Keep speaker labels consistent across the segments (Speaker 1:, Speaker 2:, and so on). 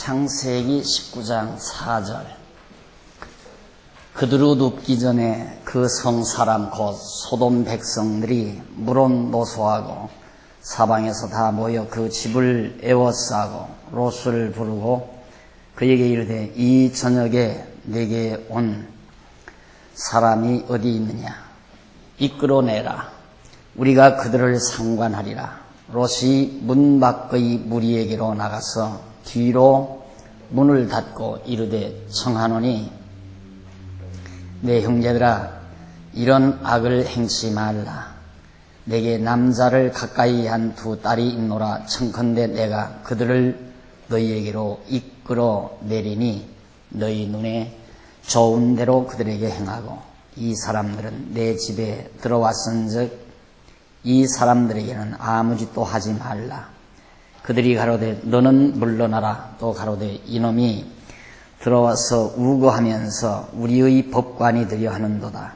Speaker 1: 창세기 19장 4절. 그들로 눕기 전에 그 성 사람 곧 소돔 백성들이 물론 노소하고 사방에서 다 모여 그 집을 에워싸고 롯을 부르고 그에게 이르되 이 저녁에 내게 온 사람이 어디 있느냐 이끌어내라 우리가 그들을 상관하리라. 롯이 문 밖의 무리에게로 나가서 뒤로 문을 닫고 이르되 청하노니 내 형제들아 이런 악을 행치 말라. 내게 남자를 가까이 한 두 딸이 있노라. 청컨대 내가 그들을 너희에게로 이끌어 내리니 너희 눈에 좋은 대로 그들에게 행하고 이 사람들은 내 집에 들어왔은즉 이 사람들에게는 아무 짓도 하지 말라. 그들이 가로되 너는 물러나라. 또 가로되 이놈이 들어와서 우거하면서 우리의 법관이 되려 하는도다.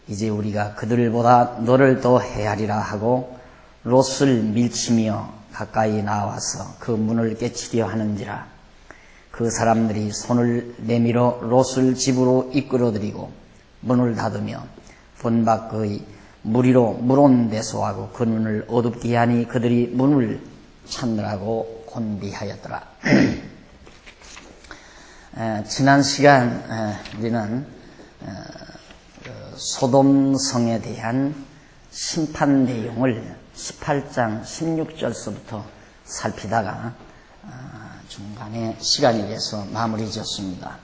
Speaker 1: 이제 우리가 그들보다 너를 더 헤아리라 하고 롯을 밀치며 가까이 나와서 그 문을 깨치려 하는지라. 그 사람들이 손을 내밀어 롯을 집으로 이끌어들이고 문을 닫으며 문 밖의 무리로 물온 대소하고 그 문을 어둡게 하니 그들이 문을 찾느라고 곤비하였더라. 지난 시간 우리는 소돔성에 대한 심판 내용을 18장 16절서부터 살피다가 중간에 시간이 돼서 마무리 지었습니다.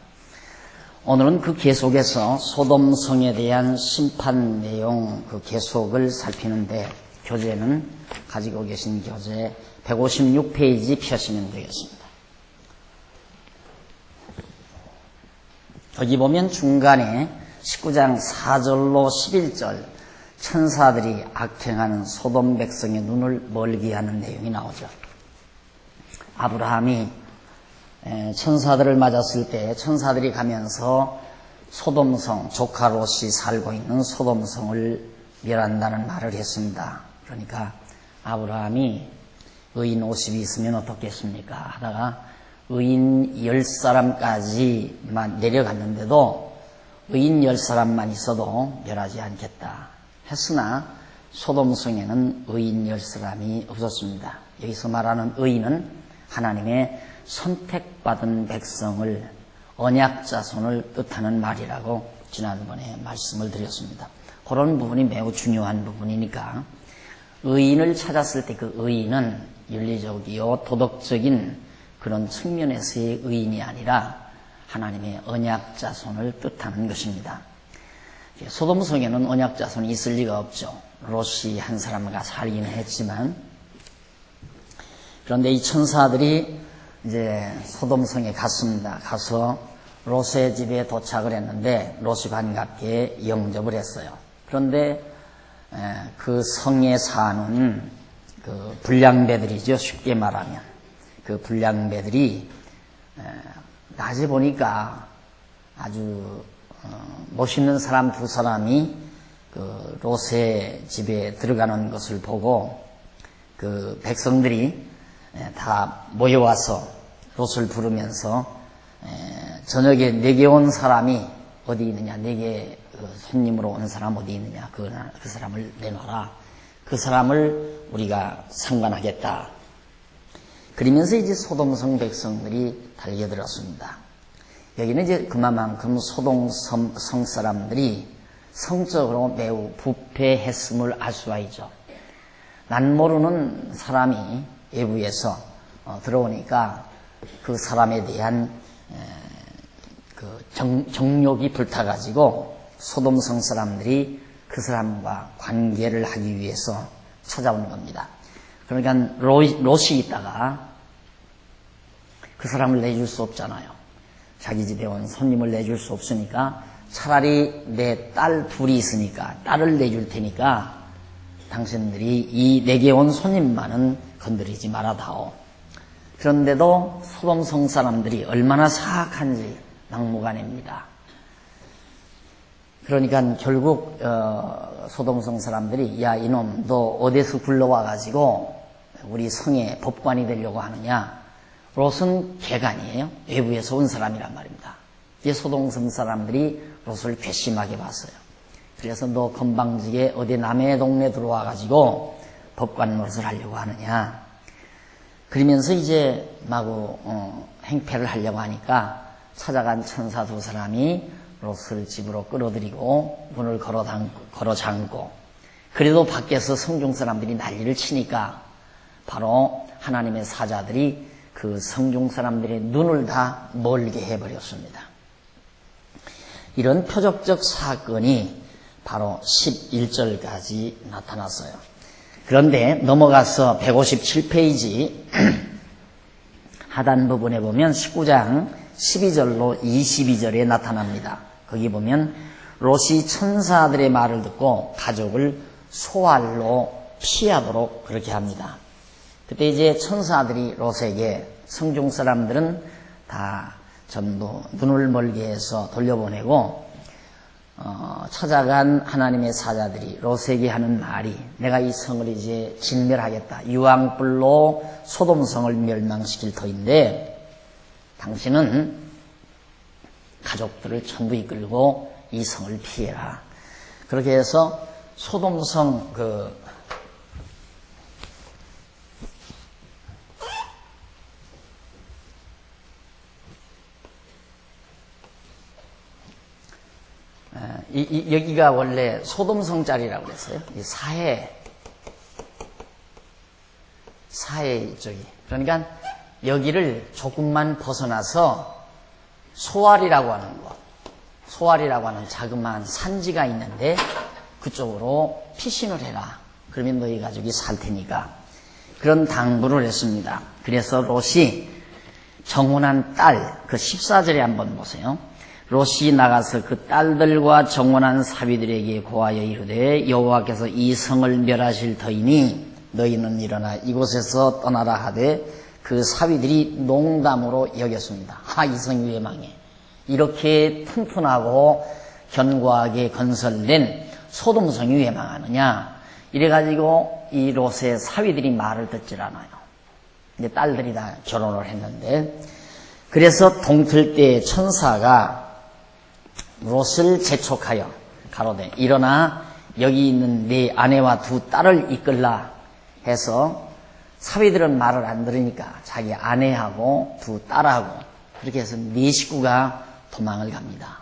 Speaker 1: 오늘은 그 계속해서 소돔성에 대한 심판 내용 그 계속을 살피는데 교재는 가지고 계신 교재 156페이지 펴시면 되겠습니다. 여기 보면 중간에 19장 4절로 11절 천사들이 악행하는 소돔 백성의 눈을 멀게 하는 내용이 나오죠. 아브라함이 천사들을 맞았을 때 천사들이 가면서 소돔성, 조카 롯이 살고 있는 소돔성을 멸한다는 말을 했습니다. 그러니까 아브라함이 의인 50이 있으면 어떻겠습니까? 하다가 의인 10사람까지만 내려갔는데도 의인 10사람만 있어도 멸하지 않겠다 했으나 소돔성에는 의인 10사람이 없었습니다. 여기서 말하는 의인은 하나님의 선택받은 백성을 언약자손을 뜻하는 말이라고 지난번에 말씀을 드렸습니다. 그런 부분이 매우 중요한 부분이니까 의인을 찾았을 때 그 의인은 윤리적이요 도덕적인 그런 측면에서의 의인이 아니라 하나님의 언약자손을 뜻하는 것입니다. 소돔성에는 언약자손이 있을 리가 없죠. 롯이 한 사람과 살기는 했지만 그런데 이 천사들이 이제 소돔성에 갔습니다. 가서 롯의 집에 도착을 했는데 롯이 반갑게 영접을 했어요. 그런데 그 성에 사는 그 불량배들이죠. 쉽게 말하면 그 불량배들이 낮에 보니까 아주 멋있는 사람 두 사람이 그 롯의 집에 들어가는 것을 보고 그 백성들이 다 모여와서 롯을 부르면서 저녁에 내게 온 사람이 어디 있느냐, 내게 손님으로 온 사람 어디 있느냐, 그 사람을 내놔라. 그 사람을 우리가 상관하겠다. 그러면서 이제 소돔성 백성들이 달려들었습니다. 여기는 이제 그만큼 소돔성 사람들이 성적으로 매우 부패했음을 알 수가 있죠. 난 모르는 사람이 외부에서 들어오니까 그 사람에 대한 그 정욕이 불타가지고 소돔성 사람들이 그 사람과 관계를 하기 위해서 찾아온 겁니다. 그러니까 롯이 있다가 그 사람을 내줄 수 없잖아요. 자기 집에 온 손님을 내줄 수 없으니까 차라리 내 딸 둘이 있으니까 딸을 내줄 테니까 당신들이 이 내게 온 손님만은 건드리지 말아다오. 그런데도 소돔성 사람들이 얼마나 사악한지 막무가내입니다. 그러니까 결국 소돔성 사람들이 야 이놈 너 어디서 굴러와가지고 우리 성에 법관이 되려고 하느냐, 롯은 개간이에요. 외부에서 온 사람이란 말입니다. 이 소돔성 사람들이 롯을 괘씸하게 봤어요. 그래서 너 건방지게 어디 남의 동네 들어와가지고 법관 노릇을 하려고 하느냐. 그러면서 이제 마구 행패를 하려고 하니까 찾아간 천사 두 사람이 롯을 집으로 끌어들이고 문을 걸어 잠고, 그래도 밖에서 성중 사람들이 난리를 치니까 바로 하나님의 사자들이 그 성중 사람들의 눈을 다 멀게 해버렸습니다. 이런 표적적 사건이 바로 11절까지 나타났어요. 그런데 넘어가서 157페이지 하단 부분에 보면 19장 12절로 22절에 나타납니다. 거기 보면 롯이 천사들의 말을 듣고 가족을 소알로 피하도록 그렇게 합니다. 그때 이제 천사들이 롯에게, 성중 사람들은 다 전부 눈을 멀게 해서 돌려보내고 찾아간 하나님의 사자들이 롯에게 하는 말이, 내가 이 성을 이제 진멸하겠다. 유황불로 소돔성을 멸망시킬 터인데 당신은 가족들을 전부 이끌고 이 성을 피해라. 그렇게 해서 소돔성 여기가 원래 소돔성짜리라고 그랬어요. 이 사해 이쪽이. 그러니까 여기를 조금만 벗어나서 소알이라고 하는 곳, 소알이라고 하는 자그마한 산지가 있는데 그쪽으로 피신을 해라. 그러면 너희 가족이 살 테니까. 그런 당부를 했습니다. 그래서 롯이 정혼한 딸, 그 14절에 한번 보세요. 롯이 나가서 그 딸들과 정혼한 사위들에게 고하여 이르되 여호와께서 이 성을 멸하실 터이니 너희는 일어나 이곳에서 떠나라 하되 그 사위들이 농담으로 여겼습니다. 이 성이 왜 망해? 이렇게 튼튼하고 견고하게 건설된 소돔성이 왜 망하느냐? 이래가지고 이 롯의 사위들이 말을 듣질 않아요. 이제 딸들이 다 결혼을 했는데, 그래서 동틀 때 천사가 롯을 재촉하여 가로되 일어나 여기 있는 네 아내와 두 딸을 이끌라 해서, 사위들은 말을 안 들으니까 자기 아내하고 두 딸하고 그렇게 해서 네 식구가 도망을 갑니다.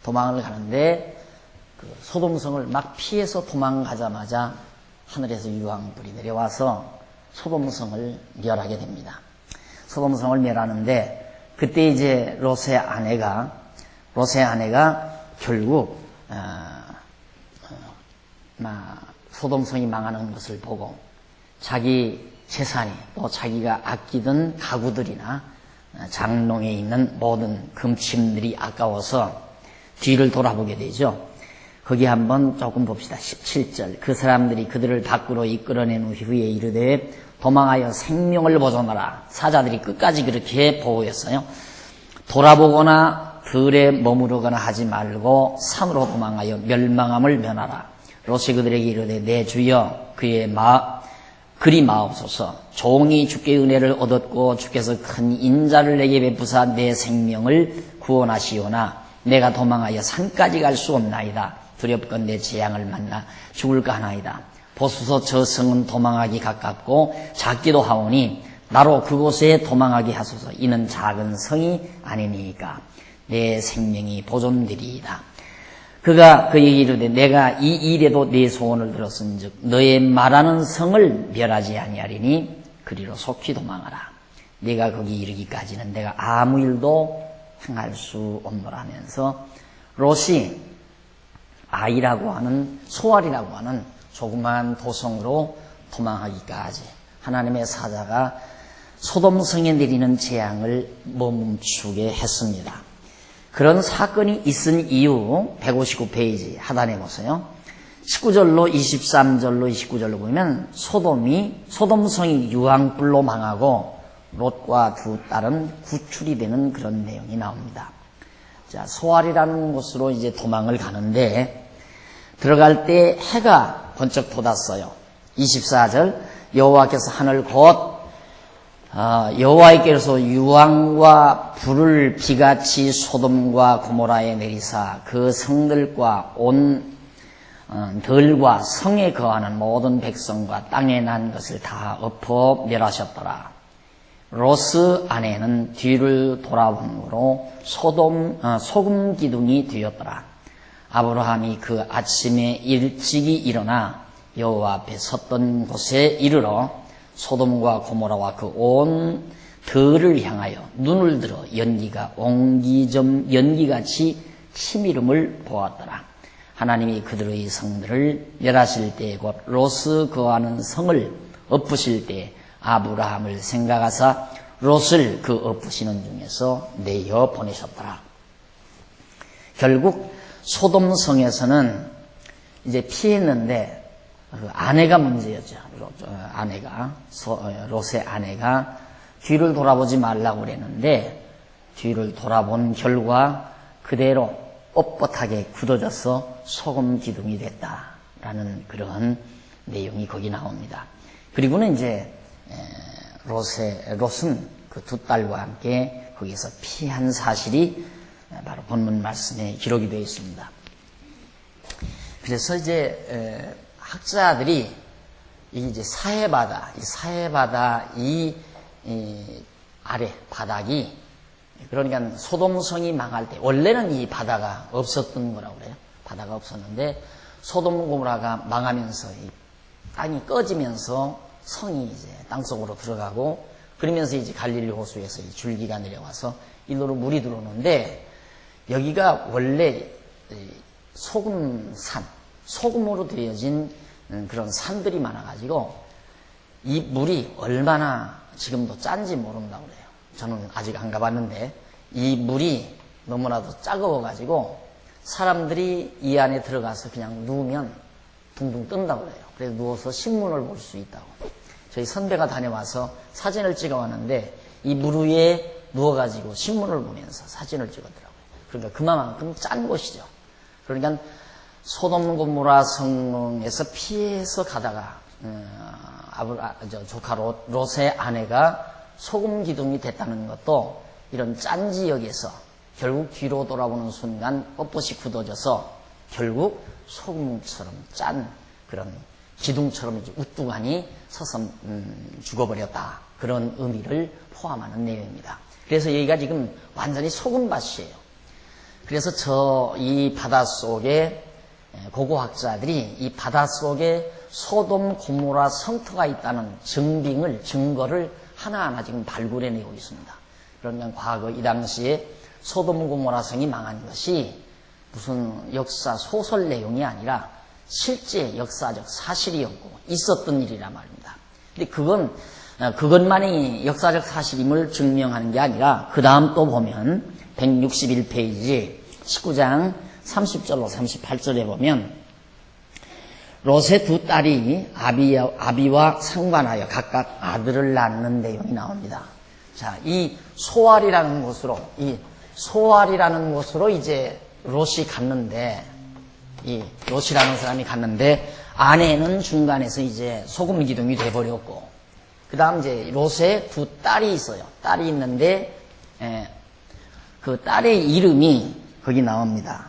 Speaker 1: 도망을 가는데 그 소돔성을 막 피해서 도망가자마자 하늘에서 유황불이 내려와서 소돔성을 멸하게 됩니다. 소돔성을 멸하는데 그때 이제 롯의 아내가 결국 소돔성이 망하는 것을 보고 자기 재산이, 또 자기가 아끼던 가구들이나 장롱에 있는 모든 금침들이 아까워서 뒤를 돌아보게 되죠. 거기 한번 조금 봅시다. 17절. 그 사람들이 그들을 밖으로 이끌어낸 후에 이르되 도망하여 생명을 보존하라. 사자들이 끝까지 그렇게 보호했어요. 돌아보거나 들에 머무르거나 하지 말고 산으로 도망하여 멸망함을 면하라. 롯이 그들에게 이르되 내 주여 그리 마옵소서. 종이 주께 은혜를 얻었고 주께서 큰 인자를 내게 베푸사 내 생명을 구원하시오나 내가 도망하여 산까지 갈 수 없나이다. 두렵건대 재앙을 만나 죽을까 하나이다. 보소서 저 성은 도망하기 가깝고 작기도 하오니 나로 그곳에 도망하게 하소서. 이는 작은 성이 아니니까 내 생명이 보존되리이다. 그가 그에게 이르되 내가 이 일에도 네 소원을 들었은즉 너의 말하는 성을 멸하지 아니하리니 그리로 속히 도망하라. 네가 거기 이르기까지는 내가 아무 일도 행할 수 없노라 하면서 롯이 아이라고 하는, 소알이라고 하는 조그마한 도성으로 도망하기까지 하나님의 사자가 소돔성에 내리는 재앙을 멈추게 했습니다. 그런 사건이 있은 이유 159페이지 하단에 보세요. 19절로 23절로 29절로 보면 소돔성이 유황불로 망하고 롯과 두 딸은 구출이 되는 그런 내용이 나옵니다. 자, 소알이라는 곳으로 이제 도망을 가는데 들어갈 때 해가 번쩍 돋았어요. 24절 여호와께서 하늘 곧 여호와께서 유황과 불을 비같이 소돔과 고모라에 내리사 그 성들과 온 들과 성에 거하는 모든 백성과 땅에 난 것을 다 엎어 멸하셨더라. 로스 아내는 뒤를 돌아봄으로 소금 기둥이 되었더라. 아브라함이 그 아침에 일찍이 일어나 여호와 앞에 섰던 곳에 이르러 소돔과 고모라와 그 온 들을 향하여 눈을 들어 연기같이 치미름을 보았더라. 하나님이 그들의 성들을 멸하실 때 곧 로스 거하는 성을 엎으실 때 아브라함을 생각하사 롯을 그 엎으시는 중에서 내어 보내셨더라. 결국 소돔 성에서는 이제 피했는데 그 아내가 문제였죠. 롯의 아내가 뒤를 돌아보지 말라고 그랬는데 뒤를 돌아본 결과 그대로 뻣뻣하게 굳어져서 소금 기둥이 됐다라는 그런 내용이 거기 나옵니다. 그리고는 이제 롯은 그 두 딸과 함께 거기서 피한 사실이 바로 본문 말씀에 기록이 되어 있습니다. 그래서 이제 학자들이 이제 사해바다 이 아래 바닥이, 그러니까 소돔성이 망할 때 원래는 이 바다가 없었던 거라고 그래요. 바다가 없었는데 소돔 고모라가 망하면서 이 땅이 꺼지면서 성이 이제 땅속으로 들어가고, 그러면서 이제 갈릴리 호수에서 이 줄기가 내려와서 일로로 물이 들어오는데, 여기가 원래 소금으로 되어진 그런 산들이 많아가지고 이 물이 얼마나 지금도 짠지 모른다고 그래요. 저는 아직 안 가봤는데 이 물이 너무나도 짜거워가지고 사람들이 이 안에 들어가서 그냥 누우면 둥둥 뜬다고 그래요. 그래서 누워서 신문을 볼 수 있다고. 저희 선배가 다녀와서 사진을 찍어왔는데 이 물 위에 누워가지고 신문을 보면서 사진을 찍었더라고요. 그러니까 그만큼 짠 곳이죠. 그러니까 소돔 고모라 성에서 피해서 가다가 조카 롯의 아내가 소금 기둥이 됐다는 것도 이런 짠 지역에서 결국 뒤로 돌아보는 순간 뻣뻣이 굳어져서 결국 소금처럼 짠 그런 기둥처럼 이제 우뚝하니 서서 죽어버렸다, 그런 의미를 포함하는 내용입니다. 그래서 여기가 지금 완전히 소금밭이에요. 그래서 이 바닷속에 고고학자들이 이 바닷속에 소돔 고모라 성터가 있다는 증거를 하나하나 지금 발굴해내고 있습니다. 그러니까 과거 이 당시에 소돔 고모라 성이 망한 것이 무슨 역사 소설 내용이 아니라 실제 역사적 사실이었고 있었던 일이라 말입니다. 근데 그것만이 역사적 사실임을 증명하는 게 아니라 그 다음 또 보면 161페이지 19장 30절로 38절에 보면 롯의 두 딸이 아비와 상관하여 각각 아들을 낳는 내용이 나옵니다. 자, 이 소알이라는 곳으로 이제 롯이 갔는데, 이 롯이라는 사람이 갔는데 아내는 중간에서 이제 소금 기둥이 돼버렸고, 그 다음 이제 롯의 두 딸이 있어요. 딸이 있는데 그 딸의 이름이 거기 나옵니다.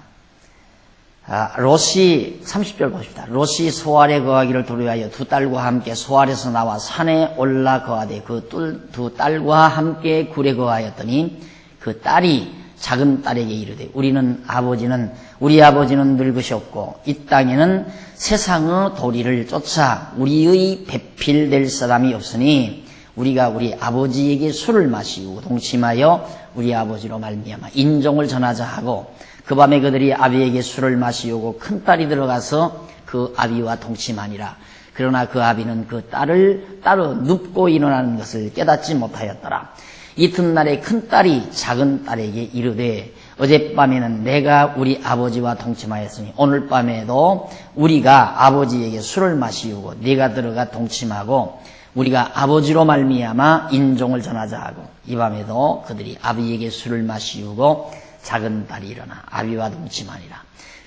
Speaker 1: 롯이 30절 보십시다. 롯이 소알에 거하기를 두려워하여 두 딸과 함께 소알에서 나와 산에 올라 거하되 그 두 딸과 함께 굴에 거하였더니 그 딸이 작은 딸에게 이르되 우리 아버지는 늙으셨고 이 땅에는 세상의 도리를 쫓아 우리의 배필될 사람이 없으니 우리가 우리 아버지에게 술을 마시고 동침하여 우리 아버지로 말미암아 인종을 전하자 하고, 그 밤에 그들이 아비에게 술을 마시우고 큰딸이 들어가서 그 아비와 동침하니라. 그러나 그 아비는 그 딸을 따로 눕고 일어나는 것을 깨닫지 못하였더라. 이튿날에 큰딸이 작은 딸에게 이르되 어젯밤에는 내가 우리 아버지와 동침하였으니 오늘 밤에도 우리가 아버지에게 술을 마시우고 네가 들어가 동침하고 우리가 아버지로 말미암아 인종을 전하자 하고, 이 밤에도 그들이 아비에게 술을 마시우고 작은 딸이 일어나 아비와 동침하니라.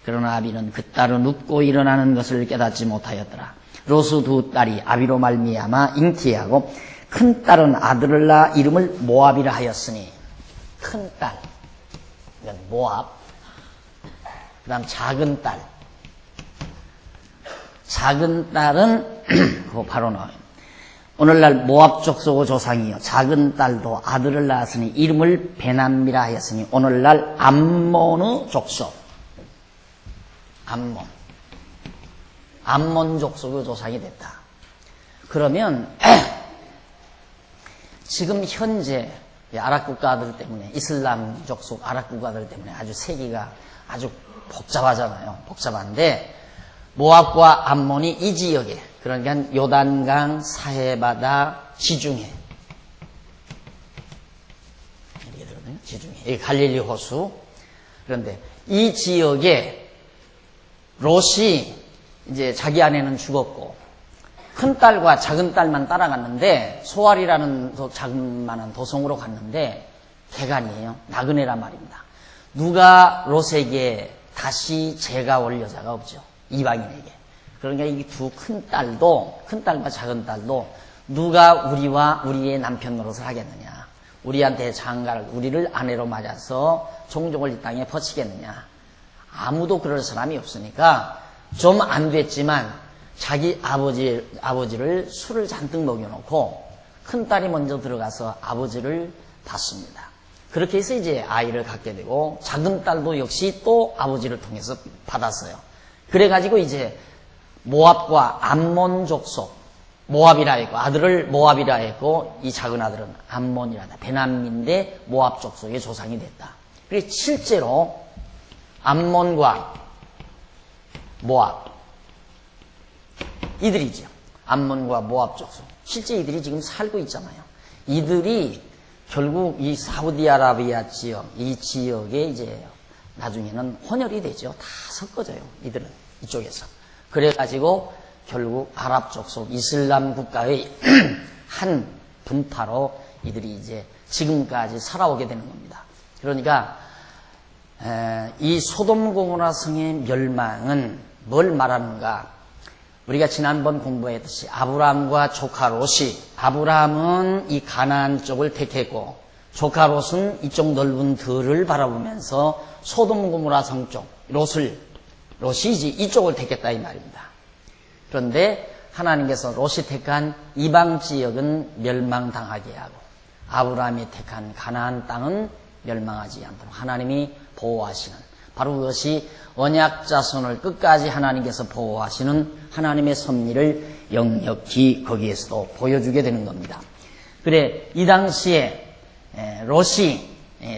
Speaker 1: 그러나 아비는 그 딸은 눕고 일어나는 것을 깨닫지 못하였더라. 롯의 두 딸이 아비로 말미암아 잉태하고 큰 딸은 아들을 낳아 이름을 모압이라 하였으니, 큰 딸, 이건 모압. 그 다음 작은 딸. 작은 딸은 그거 바로 나와요. 오늘날 모압 족속의 조상이요 작은 딸도 아들을 낳았으니 이름을 베남미라 하였으니 오늘날 암몬의 족속. 암몬 족속의 조상이 됐다. 그러면 지금 현재 아랍 국가들 때문에, 이슬람 족속 아랍 국가들 때문에 아주 세계가 아주 복잡하잖아요. 복잡한데 모압과 암몬이 이 지역에, 그러니까 요단강 사해바다 지중해, 이렇게 되거든요. 지중해, 여기 갈릴리 호수. 그런데 이 지역에 롯이 이제 자기 아내는 죽었고 큰 딸과 작은 딸만 따라갔는데, 소알이라는 자그마한 도성으로 갔는데 개간이에요. 나그네란 말입니다. 누가 롯에게 다시 재가 올 여자가 없죠. 이방인에게. 그러니까 이 두 큰 딸도, 큰 딸과 작은 딸도 누가 우리와 우리의 남편 노릇을 하겠느냐, 우리한테 장가를, 우리를 아내로 맞아서 종족을 이 땅에 퍼치겠느냐. 아무도 그럴 사람이 없으니까 좀 안 됐지만 자기 아버지를 술을 잔뜩 먹여놓고 큰 딸이 먼저 들어가서 아버지를 봤습니다. 그렇게 해서 이제 아이를 갖게 되고, 작은 딸도 역시 또 아버지를 통해서 받았어요. 그래가지고 이제 모압과 암몬 족속, 모압이라 했고, 아들을 모압이라 했고, 이 작은 아들은 암몬이라다. 베남미인데 모압 족속의 조상이 됐다. 그래서 실제로 암몬과 모압, 이들이죠. 암몬과 모압 족속. 실제 이들이 지금 살고 있잖아요. 이들이 결국 이 사우디아라비아 지역, 이 지역에 이제 나중에는 혼혈이 되죠. 다 섞어져요. 이들은 이쪽에서. 그래가지고 결국 아랍 족속 이슬람 국가의 한 분파로 이들이 이제 지금까지 살아오게 되는 겁니다. 그러니까 이 소돔 고모라 성의 멸망은 뭘 말하는가? 우리가 지난번 공부했듯이 아브라함과 조카 롯이, 아브라함은 이 가나안 쪽을 택했고 조카 롯은 이쪽 넓은 들을 바라보면서 소돔 고모라 성 쪽, 롯이 이제 이쪽을 택했다 이 말입니다. 그런데 하나님께서 롯이 택한 이방 지역은 멸망당하게 하고 아브라함이 택한 가나안 땅은 멸망하지 않도록 하나님이 보호하시는, 바로 그것이 언약 자손을 끝까지 하나님께서 보호하시는 하나님의 섭리를 역력히 거기에서도 보여주게 되는 겁니다. 그래, 이 당시에 롯이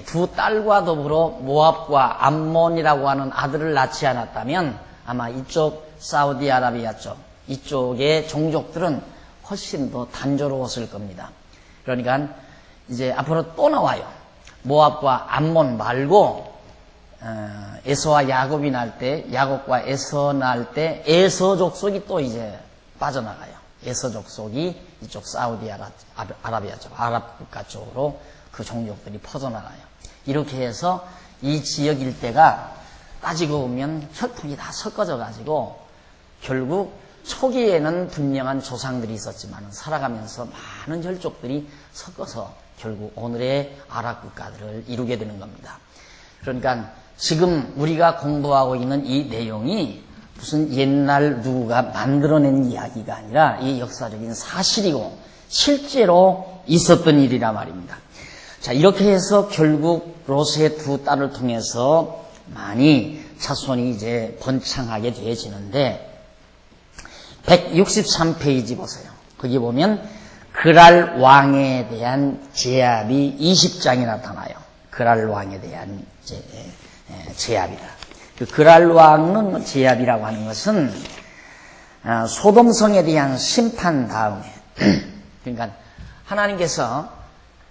Speaker 1: 두 딸과 더불어 모압과 암몬이라고 하는 아들을 낳지 않았다면 아마 이쪽 사우디아라비아 쪽, 이쪽의 종족들은 훨씬 더 단조로웠을 겁니다. 그러니까 이제 앞으로 또 나와요. 모압과 암몬 말고 에서와 야곱이 날 때, 야곱과 에서 날 때 에서 족속이 또 이제 빠져나가요. 에서 족속이 이쪽 사우디아라비아 쪽, 아랍 국가 쪽으로 그 종족들이 퍼져나가요. 이렇게 해서 이 지역 일대가 따지고 보면 혈통이 다 섞어져 가지고 결국 초기에는 분명한 조상들이 있었지만 살아가면서 많은 혈족들이 섞어서 결국 오늘의 아랍 국가들을 이루게 되는 겁니다. 그러니까 지금 우리가 공부하고 있는 이 내용이 무슨 옛날 누구가 만들어낸 이야기가 아니라 이 역사적인 사실이고 실제로 있었던 일이라 말입니다. 자, 이렇게 해서 결국 롯의 두 딸을 통해서 많이 자손이 이제 번창하게 되어지는데 163페이지 보세요. 거기 보면 그랄 왕에 대한 제압이 20장이 나타나요. 그랄 왕에 대한 제압이다. 그 그랄 왕은 제압이라고 하는 것은 소돔성에 대한 심판 다음에 그러니까 하나님께서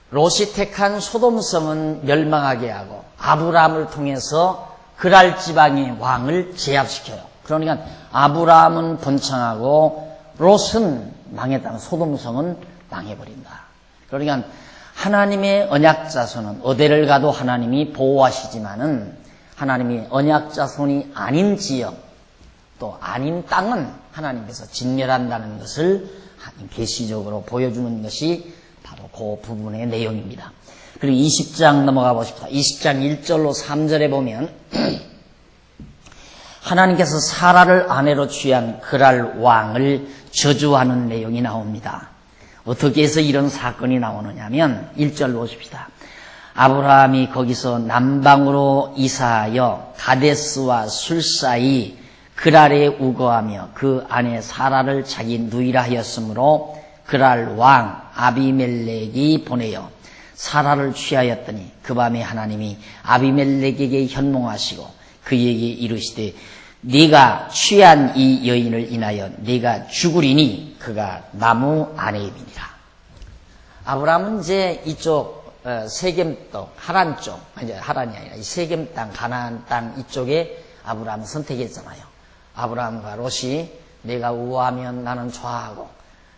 Speaker 1: 롯이 택한 소돔성은 멸망하게 하고 아브라함을 통해서 그랄 지방의 왕을 제압시켜요. 그러니까 아브라함은 번창하고 롯은 망했다는, 소돔성은 망해버린다. 그러니까 하나님의 언약 자손은 어디를 가도 하나님이 보호하시지만은 하나님이 언약 자손이 아닌 지역 또 아닌 땅은 하나님께서 진멸한다는 것을 계시적으로 보여주는 것이 바로 그 부분의 내용입니다. 그리고 20장 넘어가 보십시다. 20장 1절로 3절에 보면 하나님께서 사라를 아내로 취한 그랄 왕을 저주하는 내용이 나옵니다. 어떻게 해서 이런 사건이 나오느냐면 1절 보십시다. 아브라함이 거기서 남방으로 이사하여 가데스와 술 사이 그랄에 우거하며 그 아내 사라를 자기 누이라 하였으므로 그랄 왕 아비멜렉이 보내어 사라를 취하였더니 그 밤에 하나님이 아비멜렉에게 현몽하시고 그에게 이르시되 네가 취한 이 여인을 인하여 네가 죽으리니 그가 나무 아내임이니라. 아브라함은 이제 이쪽 세겜 땅 하란 쪽, 이제 하란이 아니라 이 세겜 땅 가나안 땅 이쪽에 아브라함을 선택했잖아요. 아브라함과 롯이 내가 우하면 나는 좌하고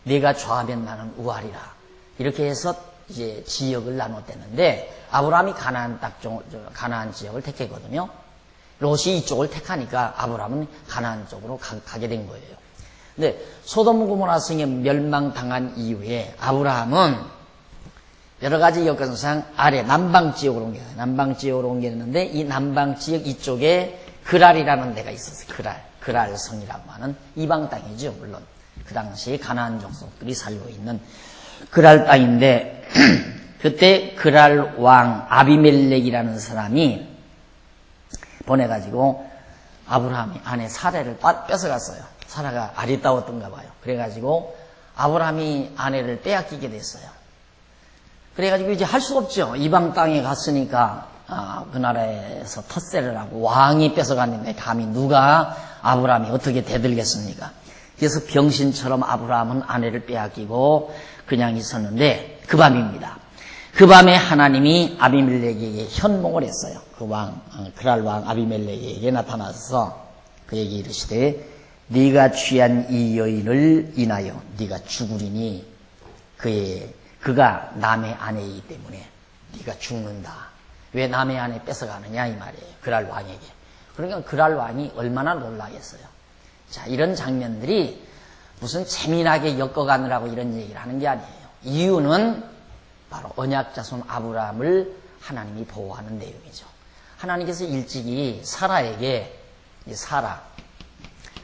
Speaker 1: 네가 좌하면 나는 우하리라. 이렇게 해서 이제 지역을 나눴댔는데 아브라함이 가나안 지역을 택했거든요. 롯이 이쪽을 택하니까 아브라함은 가나안 쪽으로 가게 된 거예요. 근데 소돔 고모라 성에 멸망당한 이후에 아브라함은 여러 가지 여건상 아래 남방 지역으로 옮겨요. 남방 지역으로 옮겼는데 이 남방 지역 이쪽에 그랄이라는 데가 있었어요. 그랄 성이라고 하는 이방 땅이죠. 물론 그 당시에 가나안 족속들이 살고 있는 그랄 땅인데 그때 그랄 왕 아비멜렉이라는 사람이 보내가지고 아브라함이 아내 사라를 뺏어갔어요. 사라가 아리따웠던가 봐요. 그래가지고 아브라함이 아내를 빼앗기게 됐어요. 그래가지고 이제 할 수가 없죠. 이방 땅에 갔으니까 그 나라에서 텃세를 하고 왕이 뺏어갔는데 감히 누가 아브라함이 어떻게 대들겠습니까? 그래서 병신처럼 아브라함은 아내를 빼앗기고 그냥 있었는데 그 밤입니다. 그 밤에 하나님이 아비멜렉에게 현몽을 했어요. 그랄 왕 아비멜렉에게 나타나서 그에게 이르시되 네가 취한 이 여인을 인하여 네가 죽으리니 그가 남의 아내이기 때문에 네가 죽는다. 왜 남의 아내 뺏어가느냐 이 말이에요. 그랄 왕에게. 그러니까 그랄 왕이 얼마나 놀라겠어요. 자, 이런 장면들이 무슨 재미나게 엮어가느라고 이런 얘기를 하는 게 아니에요. 이유는 바로 언약자손 아브라함을 하나님이 보호하는 내용이죠. 하나님께서 일찍이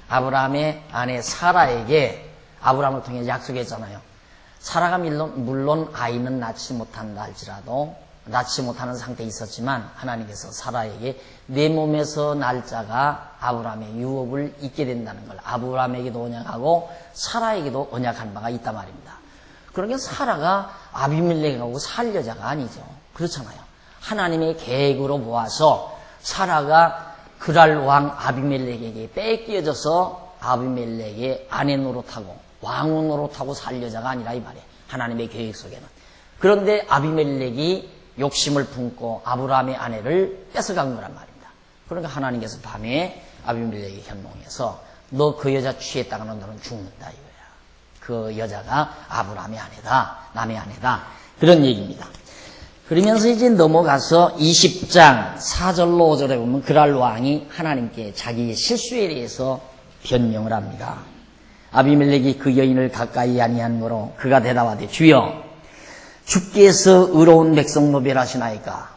Speaker 1: 아브라함의 아내 사라에게 아브라함을 통해 약속했잖아요. 사라가 물론 아이는 낳지 못한다 할지라도 낳지 못하는 상태에 있었지만 하나님께서 사라에게 내 몸에서 날 자가 아브라함의 유업을 잇게 된다는 걸 아브라함에게도 언약하고 사라에게도 언약한 바가 있단 말입니다. 그러니까 사라가 아비멜렉하고 살 여자가 아니죠. 그렇잖아요. 하나님의 계획으로 모아서 사라가 그랄 왕 아비멜렉에게 뺏겨져서 아비멜렉의 아내 노릇하고 왕후 노릇하고 살 여자가 아니라 이 말이에요. 하나님의 계획 속에는. 그런데 아비멜렉이 욕심을 품고 아브라함의 아내를 뺏어간 거란 말입니다. 그러니까 하나님께서 밤에 아비멜렉에게 현몽해서 너 그 여자 취했다가는 너는 죽는다 이거야. 그 여자가 아브라함의 아내다. 남의 아내다. 그런 얘기입니다. 그러면서 이제 넘어가서 20장 4절로 5절에 보면 그랄 왕이 하나님께 자기의 실수에 대해서 변명을 합니다. 아비멜렉이 그 여인을 가까이 아니한 거로 그가 대답하되 주여 주께서 의로운 백성 노벨하시나이까?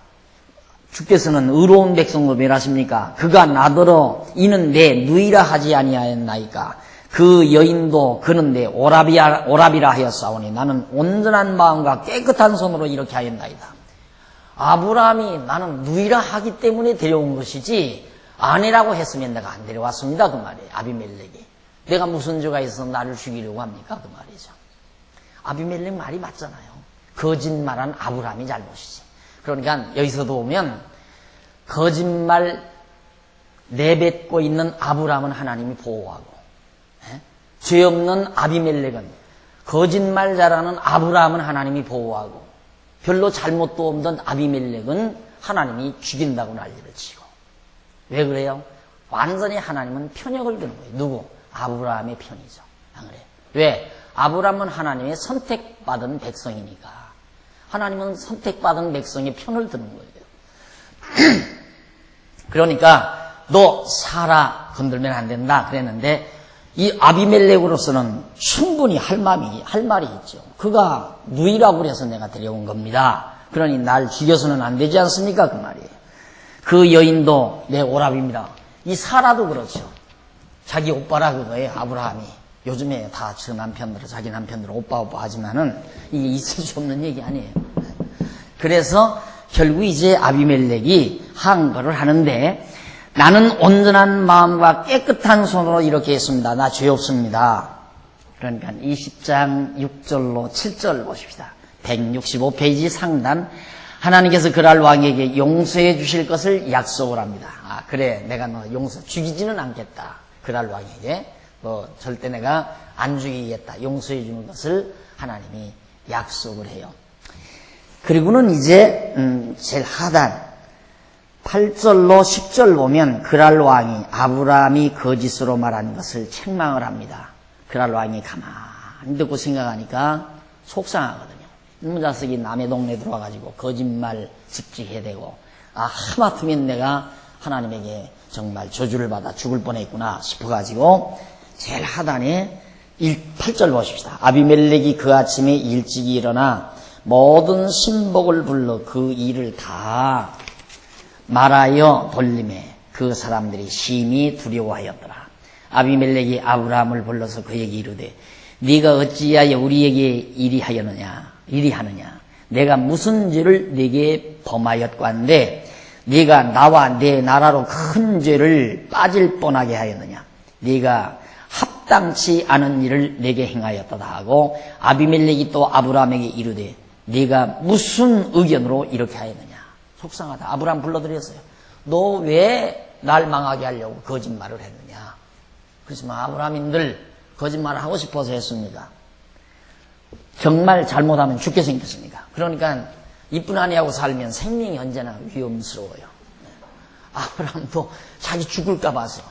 Speaker 1: 주께서는 의로운 백성 노벨하십니까? 그가 나더러 이는 내 누이라 하지 아니하였나이까? 그 여인도 그는 내 오라비라 하였사오니 나는 온전한 마음과 깨끗한 손으로 이렇게 하였나이다. 아브라함이 나는 누이라 하기 때문에 데려온 것이지 아내라고 했으면 내가 안 데려왔습니다. 그 말이에요. 아비멜렉이. 내가 무슨 죄가 있어서 나를 죽이려고 합니까? 그 말이죠. 아비멜렉 말이 맞잖아요. 거짓말한 아브라함이 잘못이지. 그러니까 여기서도 보면 거짓말 내뱉고 있는 아브라함은 하나님이 보호하고 죄 없는 아비멜렉은 거짓말 잘하는 아브라함은 하나님이 보호하고 별로 잘못도 없던 아비멜렉은 하나님이 죽인다고 난리를 치고. 왜 그래요? 완전히 하나님은 편역을 드는 거예요. 누구? 아브라함의 편이죠. 안 그래요? 왜? 아브라함은 하나님의 선택받은 백성이니까. 하나님은 선택받은 백성의 편을 드는 거예요. 그러니까 너 사라 건들면 안 된다 그랬는데 이 아비멜렉으로서는 충분히 할 말이 있죠. 그가 누이라고 그래서 내가 데려온 겁니다. 그러니 날 죽여서는 안 되지 않습니까? 그 말이에요. 그 여인도 내 오랍입니다. 이 사라도 그렇죠. 자기 오빠라 그거예요. 아브라함이. 요즘에 다 저 남편들은 자기 남편들 오빠 하지만은 이게 있을 수 없는 얘기 아니에요. 그래서 결국 이제 아비멜렉이 항거를 하는데 나는 온전한 마음과 깨끗한 손으로 이렇게 했습니다. 나 죄 없습니다. 그러니까 20장 6절로 7절 보십시다. 165페이지 상단. 하나님께서 그랄 왕에게 용서해 주실 것을 약속을 합니다. 아, 그래, 내가 너 죽이지는 않겠다. 그랄 왕에게 절대 내가 안 죽이겠다. 용서해 주는 것을 하나님이 약속을 해요. 그리고는 이제 제일 하단 8절로 10절 보면 그랄 왕이 아브라함이 거짓으로 말한 것을 책망을 합니다. 그랄 왕이 가만히 듣고 생각하니까 속상하거든요. 이놈 자식이 남의 동네 들어와가지고 거짓말 직직해대고 하마터면 내가 하나님에게 정말 저주를 받아 죽을 뻔했구나 싶어가지고 제일 하단에 8절 보십시다. 아비멜렉이 그 아침에 일찍이 일어나 모든 신복을 불러 그 일을 다 말하여 돌림에 그 사람들이 심히 두려워하였더라. 아비멜렉이 아브라함을 불러서 그에게 이르되 네가 어찌하여 우리에게 이리 하느냐 내가 무슨 죄를 네게 범하였건데 네가 나와 내 나라로 큰 죄를 빠질 뻔하게 하였느냐 네가 합당치 않은 일을 내게 행하였다 하고 아비멜렉이 또 아브라함에게 이르되 네가 무슨 의견으로 이렇게 하였느냐. 속상하다. 아브라함 불러드렸어요. 너 왜 날 망하게 하려고 거짓말을 했느냐. 그렇지만 아브라함이 늘 거짓말을 하고 싶어서 했습니다. 정말 잘못하면 죽게 생겼으니까. 그러니까 이뿐 아니하고 살면 생명이 언제나 위험스러워요. 아브라함도 자기 죽을까 봐서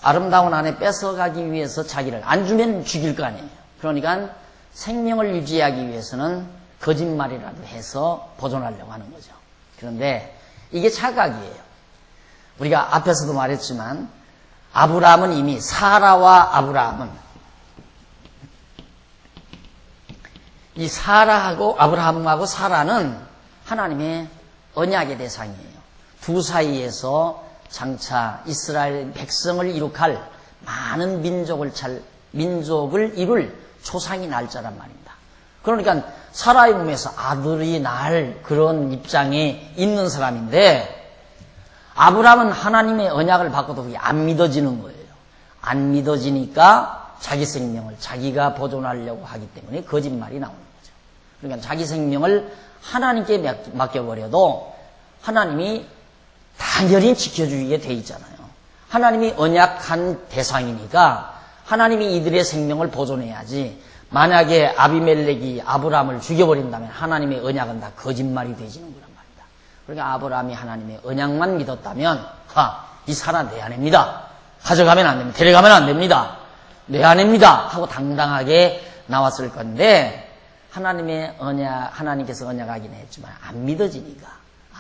Speaker 1: 아름다운 아내 뺏어가기 위해서 자기를 안 주면 죽일 거 아니에요. 그러니까 생명을 유지하기 위해서는 거짓말이라도 해서 보존하려고 하는 거죠. 그런데 이게 착각이에요. 우리가 앞에서도 말했지만 아브라함은 이미 사라와 아브라함은 이 사라하고 아브라함하고 사라는 하나님의 언약의 대상이에요. 두 사이에서 장차 이스라엘 백성을 이룩할 많은 민족을 이룰 초상이 날짜란 말입니다. 그러니까 사라의 몸에서 아들이 날 그런 입장에 있는 사람인데 아브라함은 하나님의 언약을 받고도 그게 안 믿어지는 거예요. 안 믿어지니까 자기 생명을 자기가 보존하려고 하기 때문에 거짓말이 나오는 거죠. 그러니까 자기 생명을 하나님께 맡겨버려도 하나님이 당연히 지켜주게 돼 있잖아요. 하나님이 언약한 대상이니까 하나님이 이들의 생명을 보존해야지. 만약에 아비멜렉이 아브라함을 죽여버린다면 하나님의 언약은 다 거짓말이 되지는 거란 말이다. 그러니까 아브라함이 하나님의 언약만 믿었다면 이 사라 내 아내입니다. 가져가면 안 됩니다. 데려가면 안 됩니다. 내 아내입니다. 하고 당당하게 나왔을 건데 하나님께서 언약하긴 했지만 안 믿어지니까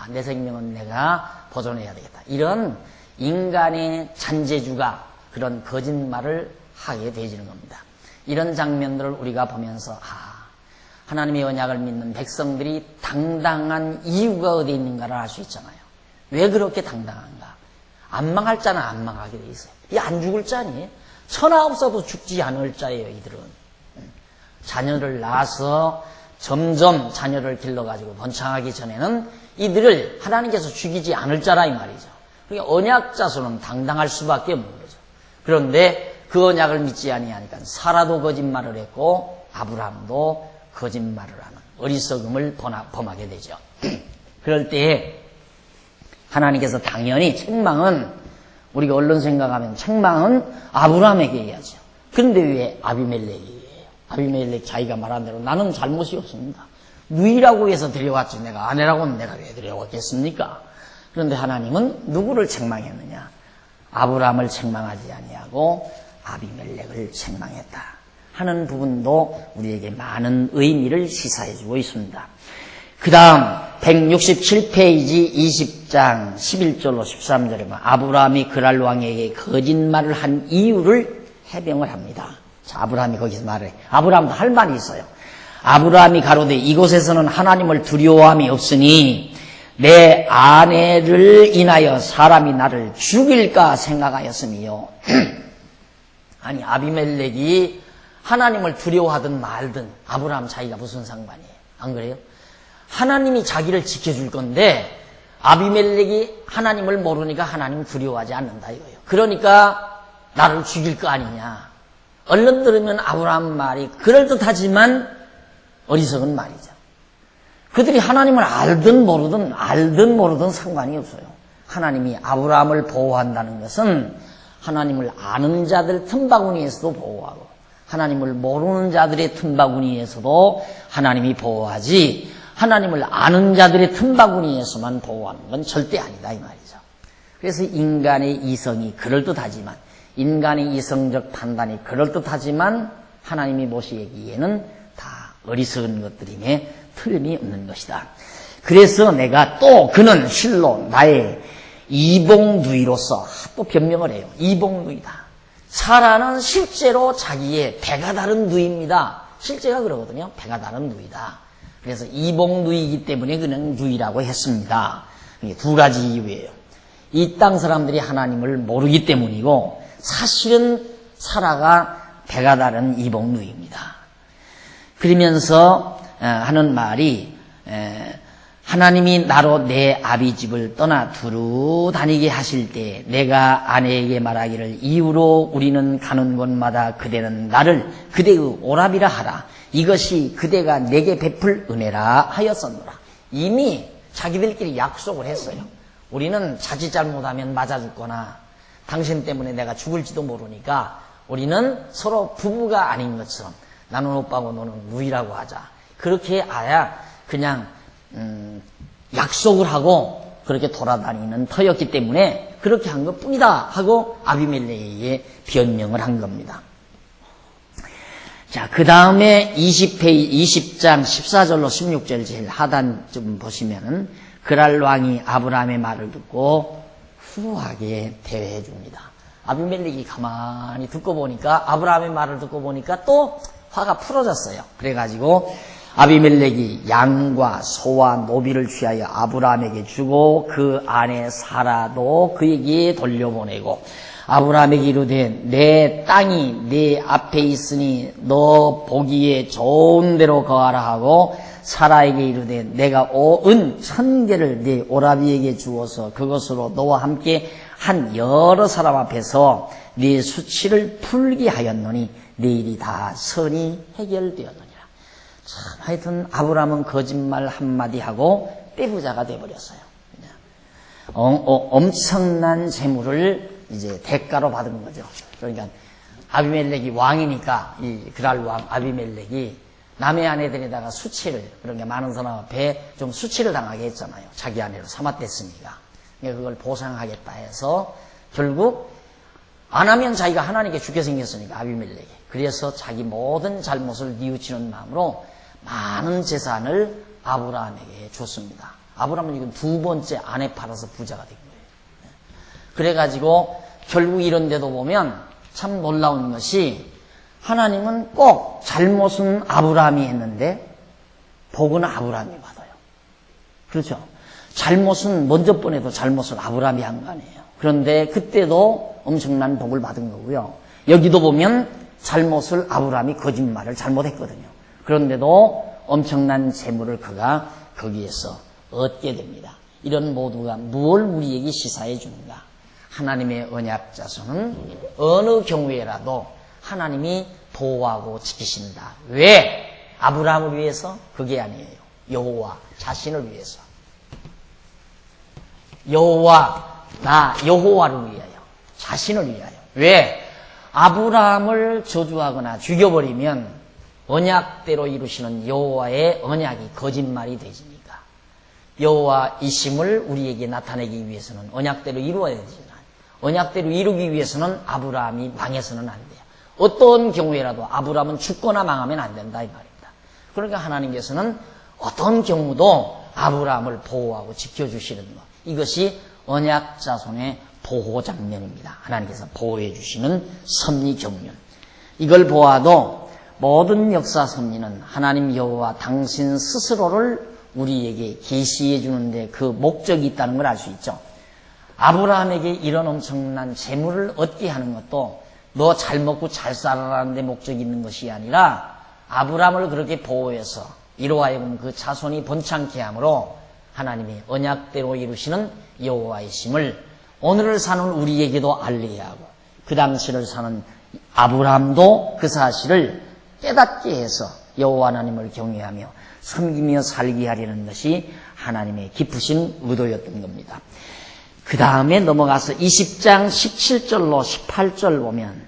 Speaker 1: 내 생명은 내가 보존해야 되겠다. 이런 인간의 잔재주가 그런 거짓말을 하게 되지는 겁니다. 이런 장면들을 우리가 보면서 하나님의 언약을 믿는 백성들이 당당한 이유가 어디 있는가를 알 수 있잖아요. 왜 그렇게 당당한가? 안 망할 자는 안 망하게 돼 있어요. 이 안 죽을 자니 천하 없어도 죽지 않을 자예요. 이들은 자녀를 낳아서 점점 자녀를 길러가지고 번창하기 전에는 이들을 하나님께서 죽이지 않을 자라 이 말이죠. 그러니까 언약 자손은 당당할 수밖에 없는 거죠. 그런데 그 언약을 믿지 아니하니까 사라도 거짓말을 했고 아브라함도 거짓말을 하는 어리석음을 범하게 되죠. 그럴 때에 하나님께서 당연히 책망은 우리가 얼른 생각하면 책망은 아브라함에게 해야죠. 그런데 왜 아비멜렉이에요? 아비멜렉 자기가 말한 대로 나는 잘못이 없습니다. 누이라고 해서 데려왔지 내가 아내라고는 내가 왜 데려왔겠습니까? 그런데 하나님은 누구를 책망했느냐? 아브라함을 책망하지 아니하고 아비멜렉을 책망했다 하는 부분도 우리에게 많은 의미를 시사해주고 있습니다. 그 다음 167페이지 20장 11절로 13절에 보면 아브라함이 그랄 왕에게 거짓말을 한 이유를 해병을 합니다. 자, 아브라함이 거기서 말해. 아브라함도 할 말이 있어요. 아브라함이 가로되 이곳에서는 하나님을 두려워함이 없으니 내 아내를 인하여 사람이 나를 죽일까 생각하였으며 아니 아비멜렉이 하나님을 두려워하든 말든 아브라함 자기가 무슨 상관이에요? 안 그래요? 하나님이 자기를 지켜줄 건데 아비멜렉이 하나님을 모르니까 하나님을 두려워하지 않는다 이거예요. 그러니까 나를 죽일 거 아니냐. 얼른 들으면 아브라함 말이 그럴듯하지만 어리석은 말이죠. 그들이 하나님을 알든 모르든 상관이 없어요. 하나님이 아브라함을 보호한다는 것은 하나님을 아는 자들 틈바구니에서도 보호하고 하나님을 모르는 자들의 틈바구니에서도 하나님이 보호하지 하나님을 아는 자들의 틈바구니에서만 보호하는 건 절대 아니다 이 말이죠. 그래서 인간의 이성이 그럴듯하지만 인간의 이성적 판단이 그럴듯하지만 하나님이 보시기에는 다 어리석은 것들임에 틀림이 없는 것이다. 그래서 내가 또 그는 실로 나의 이복누이로서 또 변명을 해요. 이복누이다. 사라는 실제로 자기의 배가 다른 누이입니다. 실제가 그러거든요. 배가 다른 누이다. 그래서 이복누이이기 때문에 그냥 누이라고 했습니다. 이게 두 가지 이유예요. 이 땅 사람들이 하나님을 모르기 때문이고 사실은 사라가 배가 다른 이복누이입니다. 그러면서 하는 말이 하나님이 나로 내 아비 집을 떠나 두루 다니게 하실 때 내가 아내에게 말하기를 이후로 우리는 가는 곳마다 그대는 나를 그대의 오라비라 하라. 이것이 그대가 내게 베풀 은혜라 하였었노라. 이미 자기들끼리 약속을 했어요. 우리는 자칫 잘못하면 맞아 죽거나 당신 때문에 내가 죽을지도 모르니까 우리는 서로 부부가 아닌 것처럼 나는 오빠고 너는 누이라고 하자. 그렇게 아야 그냥 약속을 하고 그렇게 돌아다니는 터였기 때문에 그렇게 한 것뿐이다 하고 아비멜렉에게 변명을 한 겁니다. 자, 그 다음에 20장 14절로 16절 제일 하단 좀 보시면은 그랄 왕이 아브라함의 말을 듣고 후하게 대해해 줍니다. 아비멜렉이 가만히 듣고 보니까 아브라함의 말을 듣고 보니까 또 화가 풀어졌어요. 그래가지고 아비멜렉이 양과 소와 노비를 취하여 아브라함에게 주고 그 아내 사라도 그에게 돌려보내고 아브라함에게 이르되 내 땅이 네 앞에 있으니 너 보기에 좋은 데로 거하라 하고 사라에게 이르되 내가 은 1000개를 네 오라비에게 주어서 그것으로 너와 함께 한 여러 사람 앞에서 네 수치를 풀게 하였노니 내 일이 다 선이 해결되었노니라. 참 하여튼 아브라함은 거짓말 한마디 하고 떼부자가 돼버렸어요. 엄청난 재물을 이제 대가로 받은 거죠. 그러니까 아비멜렉이 왕이니까 이 그랄 왕 아비멜렉이 남의 아내들에다가 수치를 그러니까 많은 사람 앞에 좀 수치를 당하게 했잖아요. 자기 아내로 삼았댔으니까. 그걸 보상하겠다 해서 결국 안 하면 자기가 하나님께 죽게 생겼으니까 아비멜렉이. 그래서 자기 모든 잘못을 뉘우치는 마음으로 많은 재산을 아브라함에게 줬습니다. 아브라함은 이건 두 번째 아내 팔아서 부자가 된 거예요. 그래가지고 결국 이런 데도 보면 참 놀라운 것이 하나님은 꼭 잘못은 아브라함이 했는데 복은 아브라함이 받아요. 그렇죠? 잘못은 먼저 번에도 잘못을 아브라함이 한 거 아니에요. 그런데 그때도 엄청난 복을 받은 거고요. 여기도 보면 잘못을 아브라함이 거짓말을 잘못했거든요. 그런데도 엄청난 재물을 그가 거기에서 얻게 됩니다. 이런 모두가 무엇을 우리에게 시사해 주는가? 하나님의 언약 자손은 어느 경우에라도 하나님이 보호하고 지키신다. 왜? 아브라함을 위해서? 그게 아니에요. 여호와 자신을 위해서. 여호와를 위하여. 자신을 위하여. 왜? 아브라함을 저주하거나 죽여버리면 언약대로 이루시는 여호와의 언약이 거짓말이 되지니까. 여호와이심을 우리에게 나타내기 위해서는 언약대로 이루어야 되지만 언약대로 이루기 위해서는 아브라함이 망해서는 안 돼요. 어떤 경우에라도 아브라함은 죽거나 망하면 안 된다 이 말입니다. 그러니까 하나님께서는 어떤 경우도 아브라함을 보호하고 지켜주시는 것. 이것이 언약 자손의 보호 장면입니다. 하나님께서 보호해 주시는 섭리 경륜. 이걸 보아도 모든 역사 섭리는 하나님 여호와 당신 스스로를 우리에게 계시해 주는데 그 목적이 있다는 걸 알 수 있죠. 아브라함에게 이런 엄청난 재물을 얻게 하는 것도 너 잘 먹고 잘 살아라는 데 목적이 있는 것이 아니라 아브라함을 그렇게 보호해서 이로 하여금 그 자손이 번창케 함으로 하나님의 언약대로 이루시는 여호와의 심을 오늘을 사는 우리에게도 알리게 하고 그 당시를 사는 아브라함도 그 사실을 깨닫게 해서 여호와 하나님을 경외하며 섬기며 살게 하려는 것이 하나님의 깊으신 의도였던 겁니다. 그 다음에 넘어가서 20장 17절로 18절 보면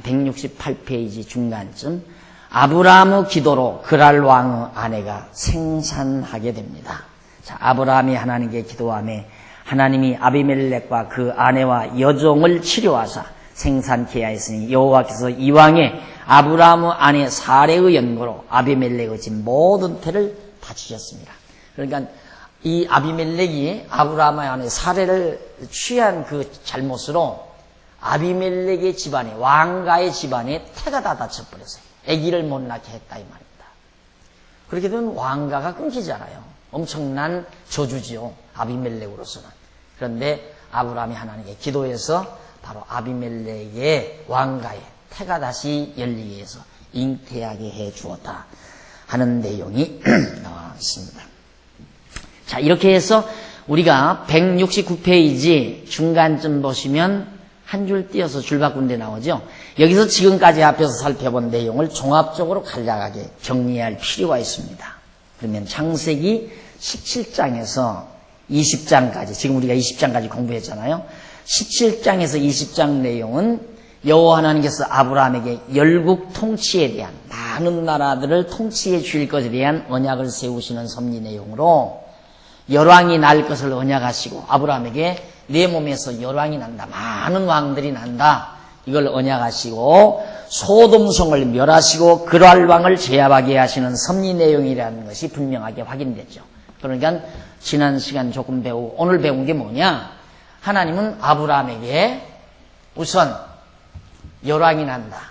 Speaker 1: 168페이지 중간쯤 아브라함의 기도로 그랄 왕의 아내가 생산하게 됩니다. 자, 아브라함이 하나님께 기도하며 하나님이 아비멜렉과 그 아내와 여종을 치료하사 생산케 하였으니 여호와께서 이왕에 아브라함의 아내 사레의 연고로 아비멜렉의 집 모든 태를 다 주셨습니다. 그러니까 이 아비멜렉이 아브라함의 아내 사레를 취한 그 잘못으로 아비멜렉의 집안에 왕가의 집안에 태가 다 다쳐버렸어요. 아기를 못 낳게 했다 이 말입니다. 그렇게 되면 왕가가 끊기잖아요. 엄청난 저주지요. 아비멜렉으로서는. 그런데 아브라함이 하나님께 기도해서 바로 아비멜렉의 왕가에 태가 다시 열리게 해서 잉태하게 해 주었다 하는 내용이 나와 있습니다. 자, 이렇게 해서 우리가 169페이지 중간쯤 보시면 한 줄 띄어서 줄 바꾼 데 나오죠. 여기서 지금까지 앞에서 살펴본 내용을 종합적으로 간략하게 정리할 필요가 있습니다. 그러면 창세기 17장에서 20장까지, 지금 우리가 20장까지 공부했잖아요. 17장에서 20장 내용은 여호와 하나님께서 아브라함에게 열국 통치에 대한 많은 나라들을 통치해 주실 것에 대한 언약을 세우시는 섭리 내용으로 열왕이 날 것을 언약하시고 아브라함에게 내 몸에서 열왕이 난다. 많은 왕들이 난다. 이걸 언약하시고 소돔성을 멸하시고 그랄 왕을 제압하게 하시는 섭리 내용이라는 것이 분명하게 확인됐죠. 그러니까 지난 시간 조금 배우고 오늘 배운 게 뭐냐? 하나님은 아브라함에게 우선 열왕이 난다.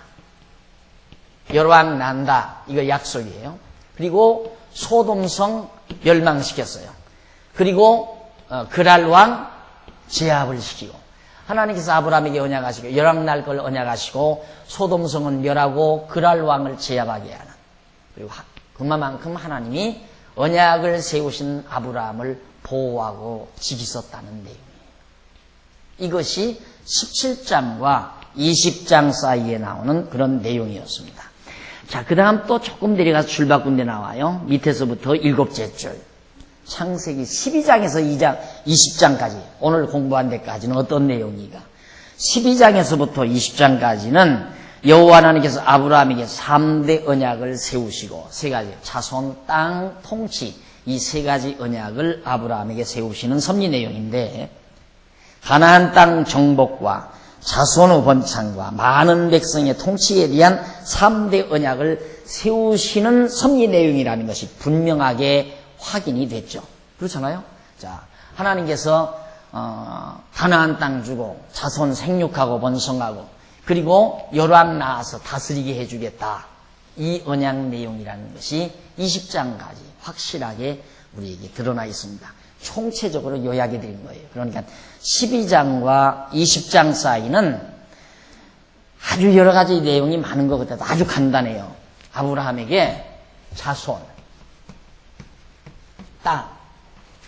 Speaker 1: 열왕 난다. 이거 약속이에요. 그리고 소돔성 멸망시켰어요. 그리고 그랄 왕 제압을 시키고 하나님께서 아브라함에게 언약하시고 열왕 날 걸 언약하시고 소돔성은 멸하고 그랄 왕을 제압하게 하는, 그리고 그만큼 하나님이 언약을 세우신 아브라함을 보호하고 지키셨다는 내용이에요. 이것이 17장과 20장 사이에 나오는 그런 내용이었습니다. 자, 그 다음 또 조금 내려가서 줄 바꾼 데 나와요. 밑에서부터 7째 줄. 창세기 12장에서 2장, 20장까지, 오늘 공부한 데까지는 어떤 내용이가? 12장에서부터 20장까지는 여호와 하나님께서 아브라함에게 3대 언약을 세우시고, 3가지, 자손, 땅, 통치, 이 3가지 언약을 아브라함에게 세우시는 섭리 내용인데, 가나안 땅 정복과 자손의 번창과 많은 백성의 통치에 대한 3대 언약을 세우시는 섭리 내용이라는 것이 분명하게 확인이 됐죠. 그렇잖아요? 자, 하나님께서 가나안 땅 주고 자손 생육하고 번성하고 그리고 열왕 낳아서 다스리게 해주겠다. 이 언약 내용이라는 것이 20장까지 확실하게 우리에게 드러나 있습니다. 총체적으로 요약해 드린 거예요. 그러니까 12장과 20장 사이는 아주 여러 가지 내용이 많은 것 같아도 아주 간단해요. 아브라함에게 자손, 땅,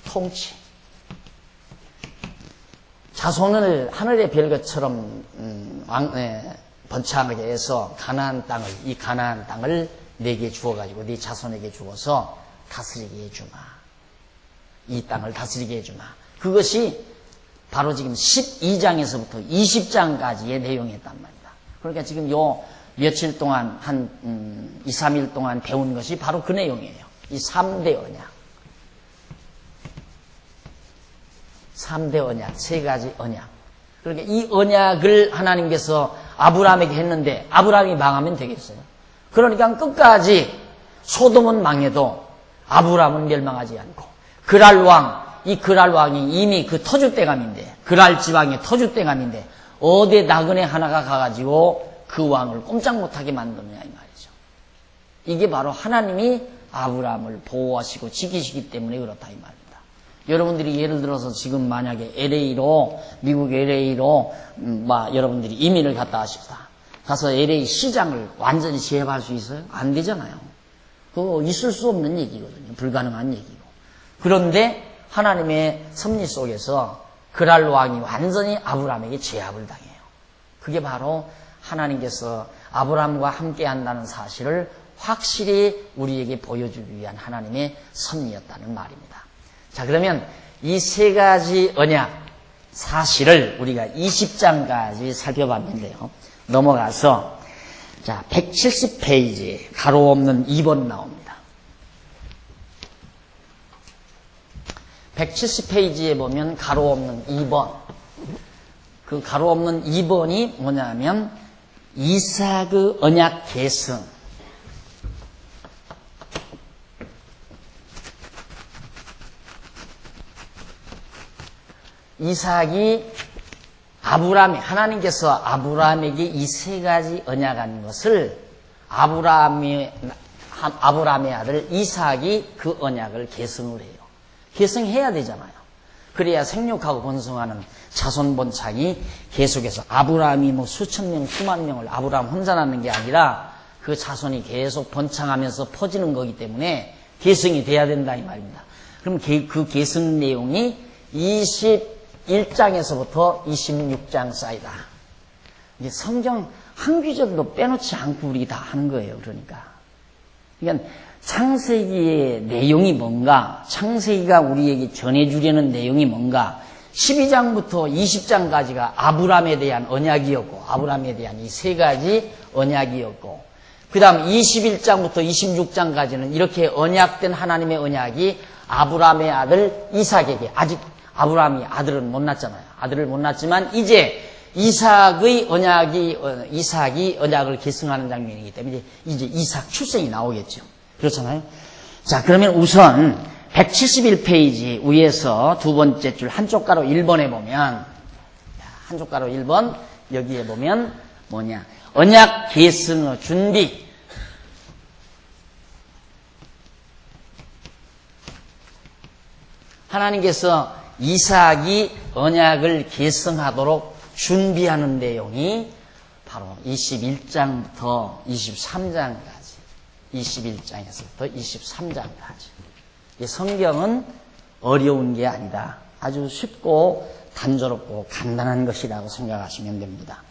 Speaker 1: 통치. 자손을 하늘의 별것처럼 번창하게 해서 이 가나안 땅을 내게 주어가지고 네 자손에게 주어서 다스리게 해주마. 이 땅을 다스리게 해주마. 그것이 바로 지금 12장에서부터 20장까지의 내용이었단 말입니다. 그러니까 지금 요 며칠 동안 한 2, 3일 동안 배운 것이 바로 그 내용이에요. 이 3대 언약. 3대 언약, 3가지 언약. 그러니까 이 언약을 하나님께서 아브라함에게 했는데 아브라함이 망하면 되겠어요. 그러니까 끝까지 소돔은 망해도 아브라함은 멸망하지 않고 이 그랄 왕이 이미 그 터줏대감인데 그랄 지방의 터줏대감인데 어디 나그네 하나가 가가지고 그 왕을 꼼짝 못하게 만드느냐 이 말이죠. 이게 바로 하나님이 아브라함을 보호하시고 지키시기 때문에 그렇다 이 말입니다. 여러분들이 예를 들어서 지금 만약에 LA로 미국 LA로 여러분들이 이민을 갔다 하십시다. 가서 LA 시장을 완전히 제압할 수 있어요? 안 되잖아요. 그거 있을 수 없는 얘기거든요. 불가능한 얘기고. 그런데 하나님의 섭리 속에서 그랄 왕이 완전히 아브라함에게 제압을 당해요. 그게 바로 하나님께서 아브라함과 함께 한다는 사실을 확실히 우리에게 보여주기 위한 하나님의 섭리였다는 말입니다. 자, 그러면 이 세 가지 언약 사실을 우리가 20장까지 살펴봤는데요. 넘어가서 자 170페이지 가로 없는 2번 나옵니다. 170페이지에 보면 가로 없는 2번. 그 가로 없는 2번이 뭐냐면 이삭의 언약 계승. 이삭이 하나님께서 아브라함에게 이 세 가지 언약한 것을 아브라함의 아들 이삭이 그 언약을 계승을 해요. 계승해야 되잖아요. 그래야 생육하고 번성하는 자손 번창이 계속해서 아브라함이 수천 명, 수만 명을 아브라함 혼자 낳는 게 아니라 그 자손이 계속 번창하면서 퍼지는 거기 때문에 계승이 돼야 된다 이 말입니다. 그럼 그 계승 내용이 21장에서부터 26장 사이다. 이게 성경 한 구절도 빼놓지 않고 우리 다 하는 거예요. 그러니까 창세기의 내용이 뭔가, 창세기가 우리에게 전해주려는 내용이 뭔가, 12장부터 20장까지가 아브라함에 대한 언약이었고, 아브라함에 대한 이 세 가지 언약이었고, 그 다음 21장부터 26장까지는 이렇게 언약된 하나님의 언약이 아브라함의 아들 이삭에게, 아직 아브라함이 아들은 못 낳았잖아요. 아들을 못 낳았지만 이제 이삭이 언약을 계승하는 장면이기 때문에 이제 이삭 출생이 나오겠죠. 그렇잖아요. 자, 그러면 우선 171페이지 위에서 두 번째 줄 한쪽 가로 1번에 보면, 한쪽 가로 1번 여기에 보면 뭐냐, 언약 계승의 준비. 하나님께서 이삭이 언약을 계승하도록 준비하는 내용이 바로 21장부터 23장까지, 21장에서부터 23장까지. 이 성경은 어려운 게 아니다. 아주 쉽고 단조롭고 간단한 것이라고 생각하시면 됩니다.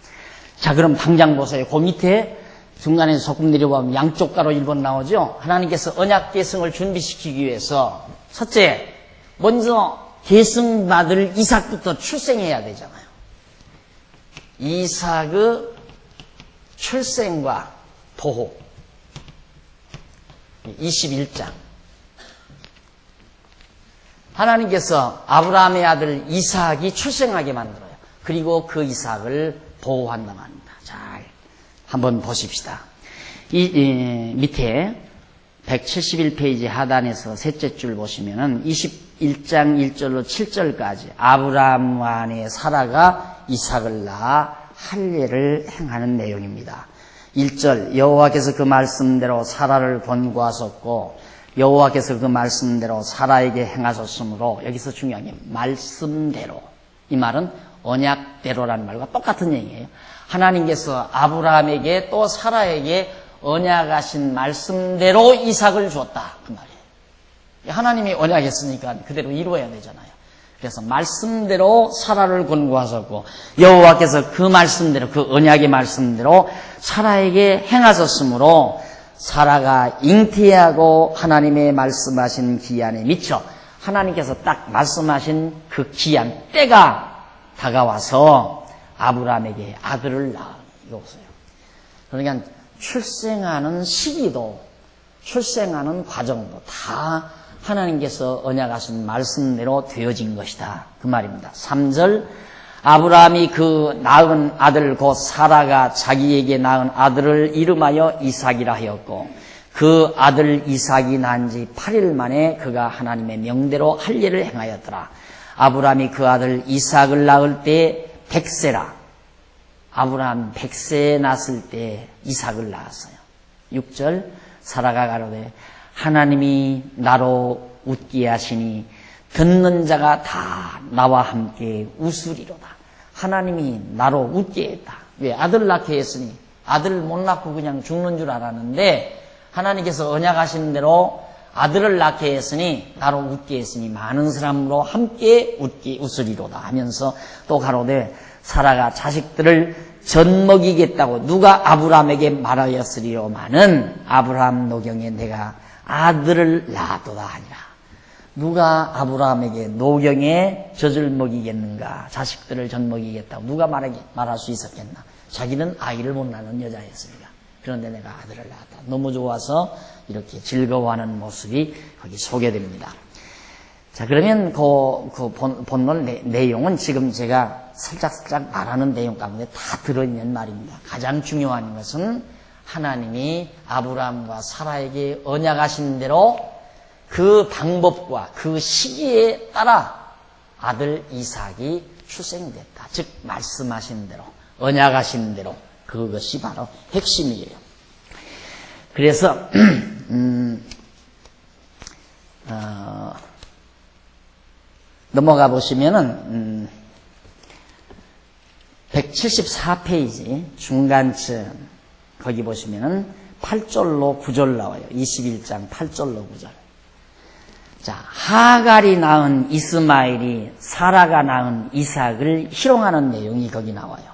Speaker 1: 자, 그럼 당장 보세요. 그 밑에 중간에 조금 내려보면 양쪽 가로 1번 나오죠. 하나님께서 언약 계승을 준비시키기 위해서 첫째, 먼저 계승받을 이삭부터 출생해야 되잖아요. 이삭의 출생과 보호. 21장. 하나님께서 아브라함의 아들 이삭이 출생하게 만들어요. 그리고 그 이삭을 보호한다고 합니다. 잘 한번 보십시다. 밑에 171페이지 하단에서 셋째 줄 보시면은 21장 1절로 7절까지 아브라함 안에 사라가 이삭을 낳아 할례를 행하는 내용입니다. 1절 여호와께서 그 말씀대로 사라를 권고하셨고 여호와께서 그 말씀대로 사라에게 행하셨으므로, 여기서 중요한 게 말씀대로. 이 말은 언약대로라는 말과 똑같은 얘기예요. 하나님께서 아브라함에게 또 사라에게 언약하신 말씀대로 이삭을 줬다. 그 말이에요. 하나님이 언약했으니까 그대로 이루어야 되잖아요. 그래서 말씀대로 사라를 권고하셨고 여호와께서 그 말씀대로, 그 언약의 말씀대로 사라에게 행하셨으므로 사라가 잉태하고 하나님의 말씀하신 기한에 미쳐 하나님께서 딱 말씀하신 그 기한 때가 다가와서 아브라함에게 아들을 낳아. 이거 보세요. 그러니까 출생하는 시기도 출생하는 과정도 다 하나님께서 언약하신 말씀대로 되어진 것이다. 그 말입니다. 3절 아브라함이 그 낳은 아들 곧 사라가 자기에게 낳은 아들을 이름하여 이삭이라 하였고 그 아들 이삭이 난 지 8일 만에 그가 하나님의 명대로 할례를 행하였더라. 아브라함이 그 아들 이삭을 낳을 때 100세라. 아브라함 100세에 낳았을 때 이삭을 낳았어요. 6절 사라가 가로되 하나님이 나로 웃게 하시니 듣는 자가 다 나와 함께 웃으리로다. 하나님이 나로 웃게 했다. 왜? 아들 낳게 했으니. 아들 못 낳고 그냥 죽는 줄 알았는데 하나님께서 언약하신 대로 아들을 낳게 했으니 나로 웃게 했으니 많은 사람으로 함께 웃으리로다 하면서 또 가로되 사라가 자식들을 젖먹이겠다고 누가 아브라함에게 말하였으리로마는 아브라함 노경에 내가 아들을 낳았도다 하니라. 누가 아브라함에게 노경에 젖을 먹이겠는가, 자식들을 젖먹이겠다고 누가 말할 수 있었겠나. 자기는 아이를 못 낳는 여자였으니까. 그런데 내가 아들을 낳았다. 너무 좋아서 이렇게 즐거워하는 모습이 거기 소개됩니다. 자, 그러면 본문 내용은 지금 제가 살짝 말하는 내용 가운데 다 들어있는 말입니다. 가장 중요한 것은 하나님이 아브라함과 사라에게 언약하신 대로 그 방법과 그 시기에 따라 아들 이삭이 출생됐다. 즉 말씀하신 대로, 언약하신 대로, 그것이 바로 핵심이에요. 그래서 넘어가 보시면은 174페이지 중간쯤 거기 보시면은 8절로 9절 나와요. 21장 8절로 9절. 자, 하갈이 낳은 이스마엘이 사라가 낳은 이삭을 희롱하는 내용이 거기 나와요.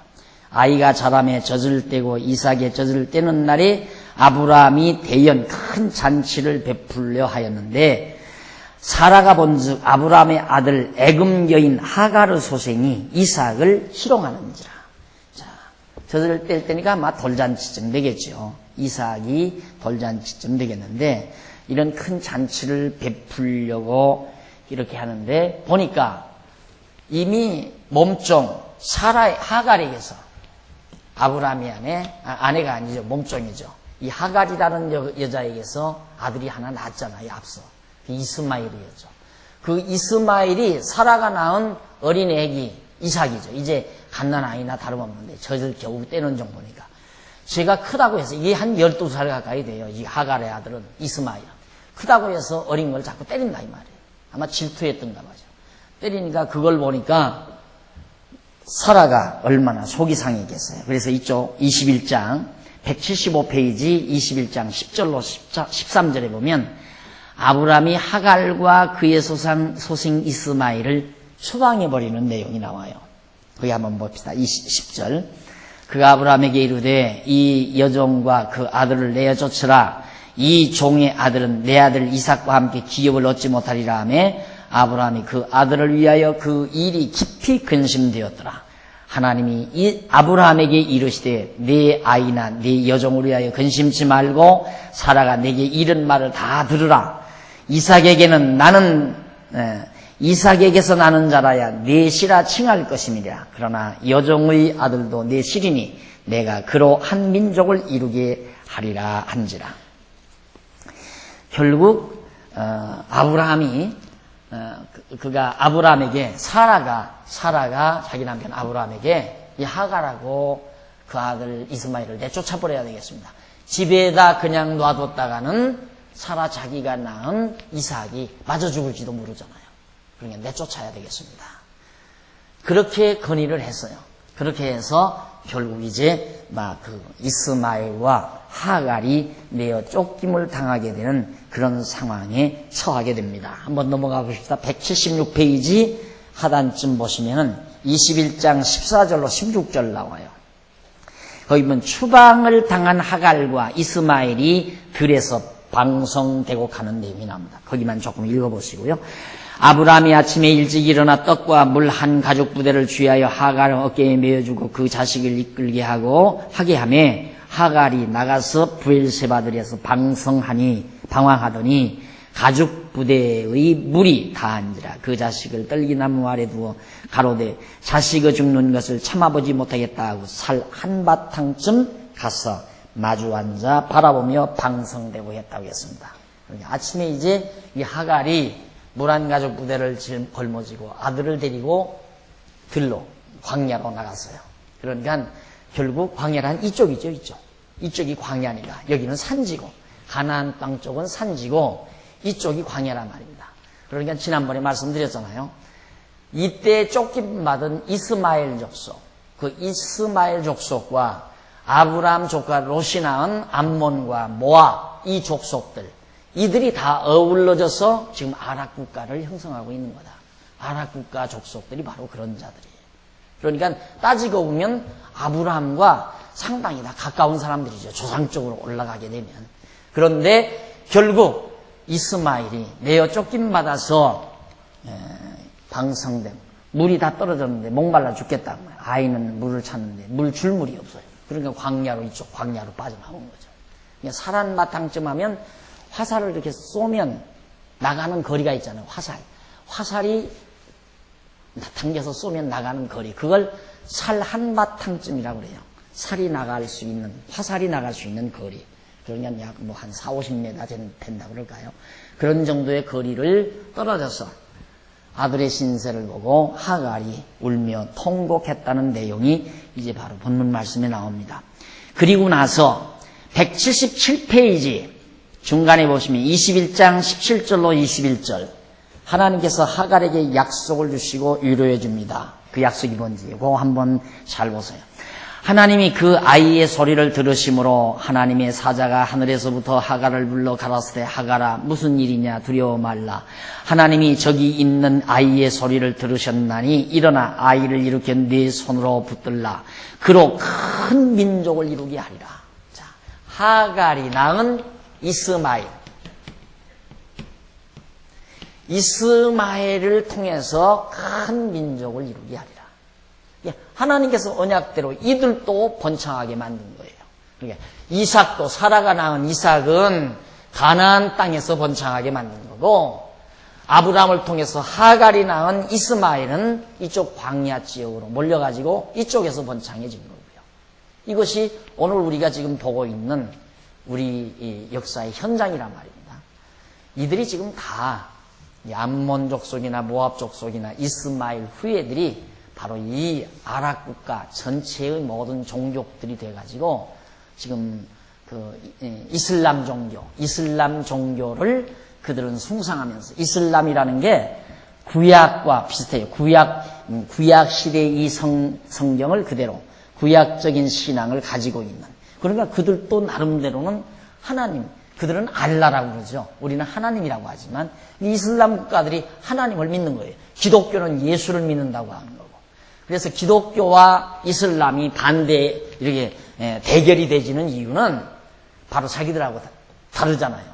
Speaker 1: 아이가 자라매 젖을 떼고 이삭의 젖을 떼는 날에 아브라함이 대연 큰 잔치를 베풀려 하였는데 사라가 본즉 아브라함의 아들 애굽 여인 하갈의 소생이 이삭을 희롱하는지라. 자, 젖을 뗄 때니까 아마 돌잔치쯤 되겠죠. 이삭이 돌잔치쯤 되겠는데 이런 큰 잔치를 베풀려고 이렇게 하는데 보니까 이미 몸종 하갈에게서 아브라함이 아내가 아니죠. 몸종이죠. 이 하갈이라는 여자에게서 아들이 하나 낳았잖아요. 앞서. 이스마엘이었죠. 그 이스마엘이 사라가 낳은 어린 애기 이삭이죠. 이제 갓난아이나 다름없는데 젖을 겨우 떼는 정도니까. 제가 크다고 해서 이게 한 12살 가까이 돼요. 이 하갈의 아들은 이스마엘. 크다고 해서 어린 걸 자꾸 때린다 이 말이에요. 아마 질투했던가 봐죠. 때리니까 그걸 보니까 사라가 얼마나 속이 상했겠어요. 그래서 이쪽 21장 175페이지 21장 10절로 13절에 보면 아브라함이 하갈과 그의 소생 이스마엘을 추방해버리는 내용이 나와요. 거기 한번 봅시다. 10절. 그가 아브라함에게 이르되 이 여종과 그 아들을 내어 쫓으라. 이 종의 아들은 내 아들 이삭과 함께 기업을 얻지 못하리라 하며 아브라함이 그 아들을 위하여 그 일이 깊이 근심되었더라. 하나님이 이 아브라함에게 이르시되 네 아이나 네 여종을 위하여 근심치 말고 사라가 내게 이른 말을 다 들으라. 이삭에게서 나는 자라야 네 씨라 칭할 것임이라. 그러나 여종의 아들도 네 씨리니 내가 그로 한 민족을 이루게 하리라 한지라. 결국 아브라함이 그가 아브라함에게 사라가 자기 남편 아브라함에게 이 하갈하고 그 아들 이스마엘을 내쫓아버려야 되겠습니다. 집에다 그냥 놔뒀다가는 사라 자기가 낳은 이삭이 맞아 죽을지도 모르잖아요. 그러니까 내쫓아야 되겠습니다. 그렇게 건의를 했어요. 그렇게 해서 결국 이제 그 이스마엘과 하갈이 내어 쫓김을 당하게 되는 그런 상황에 처하게 됩니다. 한번 넘어가 보십시다. 176페이지 하단쯤 보시면은 21장 14절로 16절 나와요. 거기 보면 추방을 당한 하갈과 이스마엘이 들에서 방송되고 가는 내용이 나옵니다. 거기만 조금 읽어보시고요. 아브라함이 아침에 일찍 일어나 떡과 물 한 가죽 부대를 취하여 하갈을 어깨에 메어주고 그 자식을 이끌게 하게 하며 하갈이 나가서 브엘세바들에서 방황하더니 가죽 부대의 물이 다한지라. 그 자식을 떨기나무 아래 두어 가로되 자식의 죽는 것을 참아보지 못하겠다 하고 살 한바탕쯤 가서 마주 앉아 바라보며 방성되고 했다고 했습니다. 아침에 이제 이 하갈이 물안 가죽 부대를 걸머쥐고 아들을 데리고 들로 광야로 나갔어요. 그러니까 결국 광야란 이쪽이죠, 이쪽. 이쪽이 광야니까 여기는 산지고 가나안 땅 쪽은 산지고 이쪽이 광야란 말입니다. 그러니까 지난번에 말씀드렸잖아요. 이때 쫓김받은 이스마엘 족속, 그 이스마엘 족속과 아브라함 조카 롯이 낳은 암몬과 모압 이 족속들, 이들이 다 어울러져서 지금 아랍 국가를 형성하고 있는 거다. 아랍 국가 족속들이 바로 그런 자들이에요. 그러니까 따지고 보면 아브라함과 상당히 다 가까운 사람들이죠. 조상적으로 올라가게 되면. 그런데 결국 이스마엘이 내어 쫓김받아서 방성됨, 물이 다 떨어졌는데 목말라 죽겠다. 아이는 물을 찾는데 물 줄 물이 없어요. 그러니까 광야로 이쪽 광야로 빠져나온 거죠. 그러니까 살한바탕쯤 하면 화살을 이렇게 쏘면 나가는 거리가 있잖아요. 화살이 당겨서 쏘면 나가는 거리, 그걸 살 한바탕쯤이라고 그래요. 살이 나갈 수 있는, 화살이 나갈 수 있는 거리. 그러면 약 뭐 한 40-50m 된다고 그럴까요? 그런 정도의 거리를 떨어져서 아들의 신세를 보고 하갈이 울며 통곡했다는 내용이 이제 바로 본문 말씀에 나옵니다. 그리고 나서 177페이지 중간에 보시면 21장 17절로 21절 하나님께서 하갈에게 약속을 주시고 위로해 줍니다. 그 약속이 뭔지 그거 한번 잘 보세요. 하나님이 그 아이의 소리를 들으심으로 하나님의 사자가 하늘에서부터 하갈을 불러 가라사대 하갈아 무슨 일이냐 두려워 말라. 하나님이 저기 있는 아이의 소리를 들으셨나니 일어나 아이를 일으켜 네 손으로 붙들라. 그로 큰 민족을 이루게 하리라. 자, 하갈이 낳은 이스마엘을 통해서 큰 민족을 이루게 하리라. 하나님께서 언약대로 이들도 번창하게 만든 거예요. 그러니까 이삭도 사라가 낳은 이삭은 가나안 땅에서 번창하게 만든 거고 아브라함을 통해서 하갈이 낳은 이스마엘은 이쪽 광야 지역으로 몰려가지고 이쪽에서 번창해진 거고요. 이것이 오늘 우리가 지금 보고 있는 우리 역사의 현장이란 말입니다. 이들이 지금 다 암몬 족속이나 모압 족속이나 이스마엘 후예들이 바로 이 아랍 국가 전체의 모든 종족들이 돼가지고 지금 그 이슬람 종교를 그들은 숭상하면서 이슬람이라는 게 구약과 비슷해요. 구약 시대의 이 성경을 그대로 구약적인 신앙을 가지고 있는. 그러니까 그들도 나름대로는 하나님, 그들은 알라라고 그러죠. 우리는 하나님이라고 하지만 이슬람 국가들이 하나님을 믿는 거예요. 기독교는 예수를 믿는다고 하는 거고. 그래서 기독교와 이슬람이 반대 이렇게 대결이 되지는 이유는 바로 자기들하고 다르잖아요.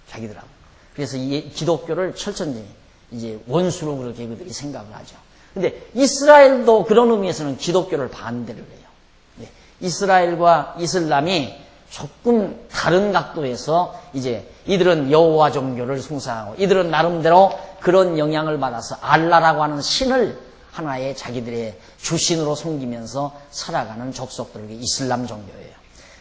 Speaker 1: 자기들하고. 그래서 이 기독교를 철저히 이제 원수로 그렇게 그들이 생각을 하죠. 근데 이스라엘도 그런 의미에서는 기독교를 반대를 해요. 네. 이스라엘과 이슬람이 조금 다른 각도에서 이제 이들은 여호와 종교를 숭상하고 이들은 나름대로 그런 영향을 받아서 알라라고 하는 신을 하나의 자기들의 주신으로 섬기면서 살아가는 족속들이 이슬람 종교예요.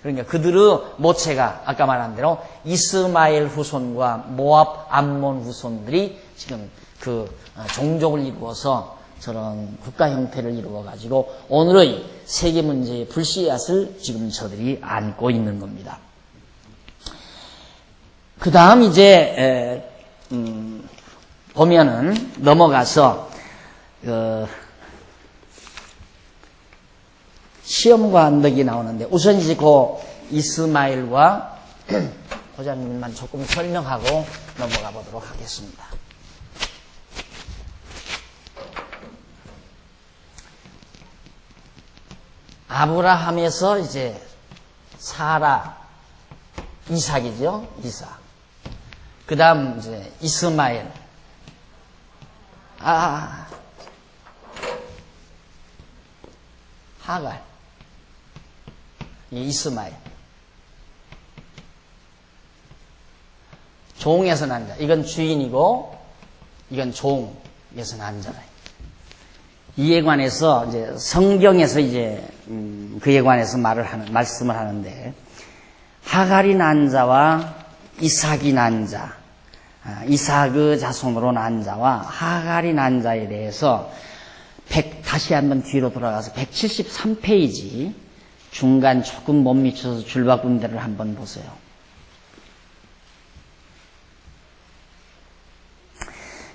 Speaker 1: 그러니까 그들의 모체가 아까 말한 대로 이스마엘 후손과 모압 암몬 후손들이 지금 그 종족을 이루어서 저런 국가 형태를 이루어 가지고 오늘의 세계 문제의 불씨앗을 지금 저들이 안고 있는 겁니다. 그 다음 이제 보면은 넘어가서 시험과 언덕이 나오는데 우선 이제 그 이스마엘과 호자님만 조금 설명하고 넘어가 보도록 하겠습니다. 아브라함에서 이제 사라, 이삭이죠, 이삭. 그 다음 이제 이스마엘. 하갈, 이스마엘. 종에서 난 자. 이건 주인이고, 이건 종에서 난 자다. 이에 관해서 이제 성경에서 이제 그에 관해서 말씀을 하는데 하갈이 난 자와 이삭이 난 자, 이삭의 자손으로 난 자와 하갈이 난 자에 대해서 다시 한번 뒤로 돌아가서 173페이지 중간 조금 못 미쳐서 줄 바꾼 데를 한번 보세요.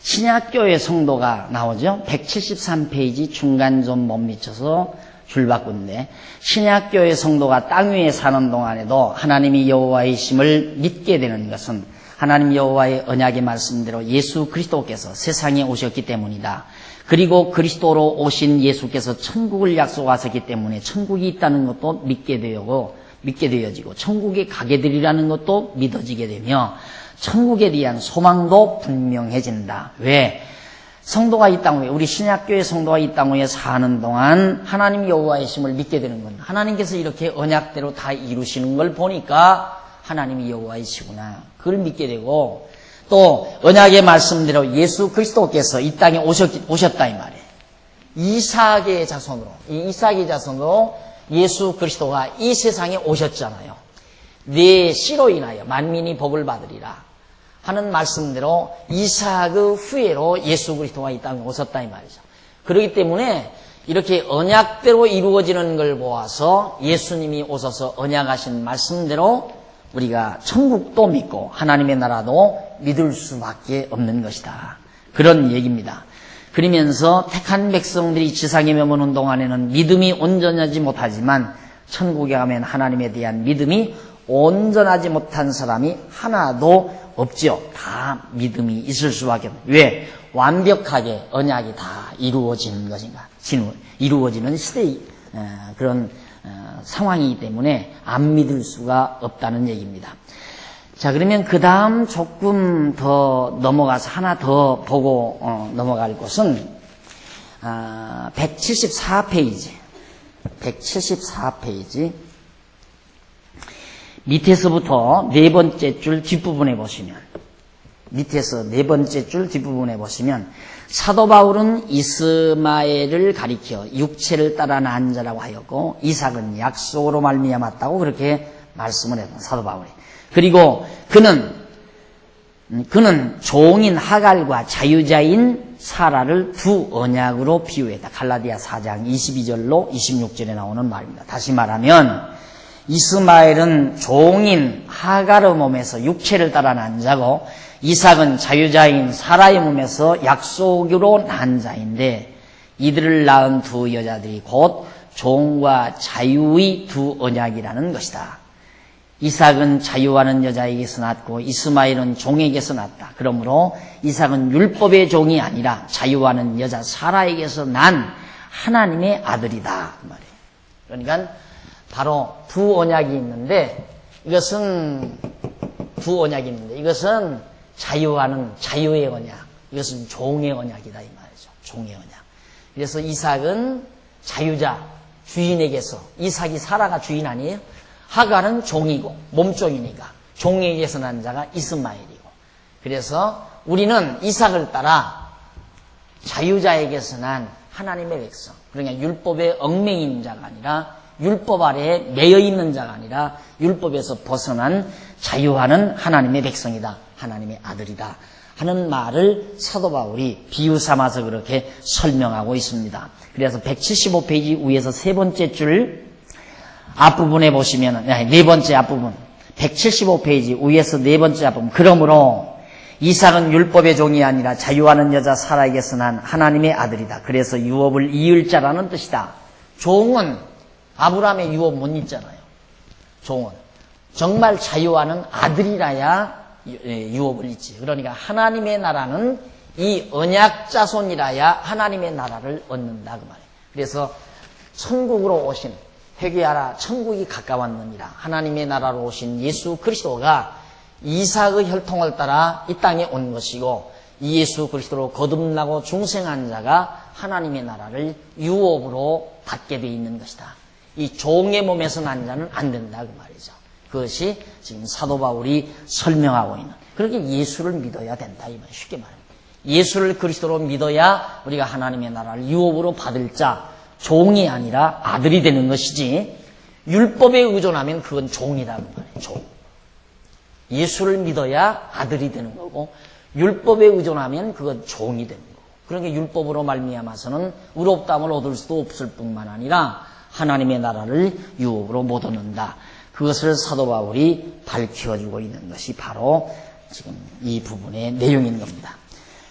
Speaker 1: 신약교회 성도가 나오죠. 173페이지 중간 좀 못 미쳐서 줄 바꾼데, 신약교회 성도가 땅 위에 사는 동안에도 하나님이 여호와이심을 믿게 되는 것은 하나님 여호와의 언약의 말씀대로 예수 그리스도께서 세상에 오셨기 때문이다. 그리고 그리스도로 오신 예수께서 천국을 약속하셨기 때문에 천국이 있다는 것도 믿게 되어지고 천국에 가게 되리라는 것도 믿어지게 되며 천국에 대한 소망도 분명해진다. 왜? 성도가 이 땅 위에, 우리 신약교회 성도가 이 땅 위에 사는 동안 하나님 여호와의 심을 믿게 되는 건, 하나님께서 이렇게 언약대로 다 이루시는 걸 보니까 하나님이 여호와이시구나, 그걸 믿게 되고, 또 언약의 말씀대로 예수 그리스도께서 이 땅에 오셨다 이 말이에요. 이삭의 자손으로 예수 그리스도가 이 세상에 오셨잖아요. 네 씨로 인하여 만민이 복을 받으리라 하는 말씀대로 이삭의 후예로 예수 그리스도가 이 땅에 오셨다 이 말이죠. 그렇기 때문에 이렇게 언약대로 이루어지는 걸 보아서 예수님이 오셔서 언약하신 말씀대로 우리가 천국도 믿고 하나님의 나라도 믿을 수밖에 없는 것이다, 그런 얘기입니다. 그러면서 택한 백성들이 지상에 머무는 동안에는 믿음이 온전하지 못하지만 천국에 가면 하나님에 대한 믿음이 온전하지 못한 사람이 하나도 없죠. 다 믿음이 있을 수밖에 없는. 왜? 완벽하게 언약이 다 이루어지는 것인가? 이루어지는 시대의 그런 상황이기 때문에 안 믿을 수가 없다는 얘기입니다. 자, 그러면 그 다음 조금 더 넘어가서 하나 더 보고 넘어갈 곳은 174페이지 밑에서부터 네 번째 줄 뒷부분에 보시면, 사도 바울은 이스마엘을 가리켜 육체를 따라 난 자라고 하였고 이삭은 약속으로 말미암았다고 그렇게 말씀을 했던 사도 바울이. 그리고 그는 종인 하갈과 자유자인 사라를 두 언약으로 비유했다. 갈라디아 4장 22절로 26절에 나오는 말입니다. 다시 말하면 이스마엘은 종인 하갈의 몸에서 육체를 따라 난 자고 이삭은 자유자인 사라의 몸에서 약속으로 난 자인데, 이들을 낳은 두 여자들이 곧 종과 자유의 두 언약이라는 것이다. 이삭은 자유하는 여자에게서 낳고 이스마엘은 종에게서 낳았다. 그러므로 이삭은 율법의 종이 아니라 자유하는 여자 사라에게서 난 하나님의 아들이다, 그 말이에요. 그러니까 바로 두 언약이 있는데, 이것은 자유하는 자유의 언약, 이것은 종의 언약이다 이 말이죠. 종의 언약. 그래서 이삭은 자유자, 주인에게서, 이삭이 사라가 주인 아니에요? 하갈은 종이고 몸종이니까 종에게서 난 자가 이스마엘이고, 그래서 우리는 이삭을 따라 자유자에게서 난 하나님의 백성, 그러니까 율법에 얽매인 자가 아니라, 율법 아래에 매여 있는 자가 아니라 율법에서 벗어난 자유하는 하나님의 백성이다, 하나님의 아들이다 하는 말을 사도 바울이 비유 삼아서 그렇게 설명하고 있습니다. 그래서 175페이지 위에서 세 번째 줄 앞부분에 보시면, 네 번째 앞부분, 175페이지 위에서 네 번째 앞부분, 그러므로 이삭은 율법의 종이 아니라 자유하는 여자 사라에게서 난 하나님의 아들이다. 그래서 유업을 이을 자라는 뜻이다. 종은 아브라함의 유업 못 잊잖아요. 종은 정말 자유하는 아들이라야 유업을 잊지. 그러니까 하나님의 나라는 이 언약 자손이라야 하나님의 나라를 얻는다 그 말이에요. 그래서 천국으로 오신, 회개하라 천국이 가까웠느니라, 하나님의 나라로 오신 예수 그리스도가 이삭의 혈통을 따라 이 땅에 온 것이고, 이 예수 그리스도로 거듭나고 중생한 자가 하나님의 나라를 유업으로 받게 되어 있는 것이다. 이 종의 몸에서 난 자는 안 된다 그 말이죠. 그것이 지금 사도 바울이 설명하고 있는, 그렇게 예수를 믿어야 된다 이 말, 쉽게 말합니다. 예수를 그리스도로 믿어야 우리가 하나님의 나라를 유업으로 받을 자, 종이 아니라 아들이 되는 것이지, 율법에 의존하면 그건 종이다 그 말이에요. 종. 예수를 믿어야 아들이 되는 거고, 율법에 의존하면 그건 종이 됩니다. 그러니까 율법으로 말미암아서는 의롭다함을 얻을 수도 없을 뿐만 아니라 하나님의 나라를 유업으로 못 얻는다. 그것을 사도 바울이 밝혀주고 있는 것이 바로 지금 이 부분의 내용인 겁니다.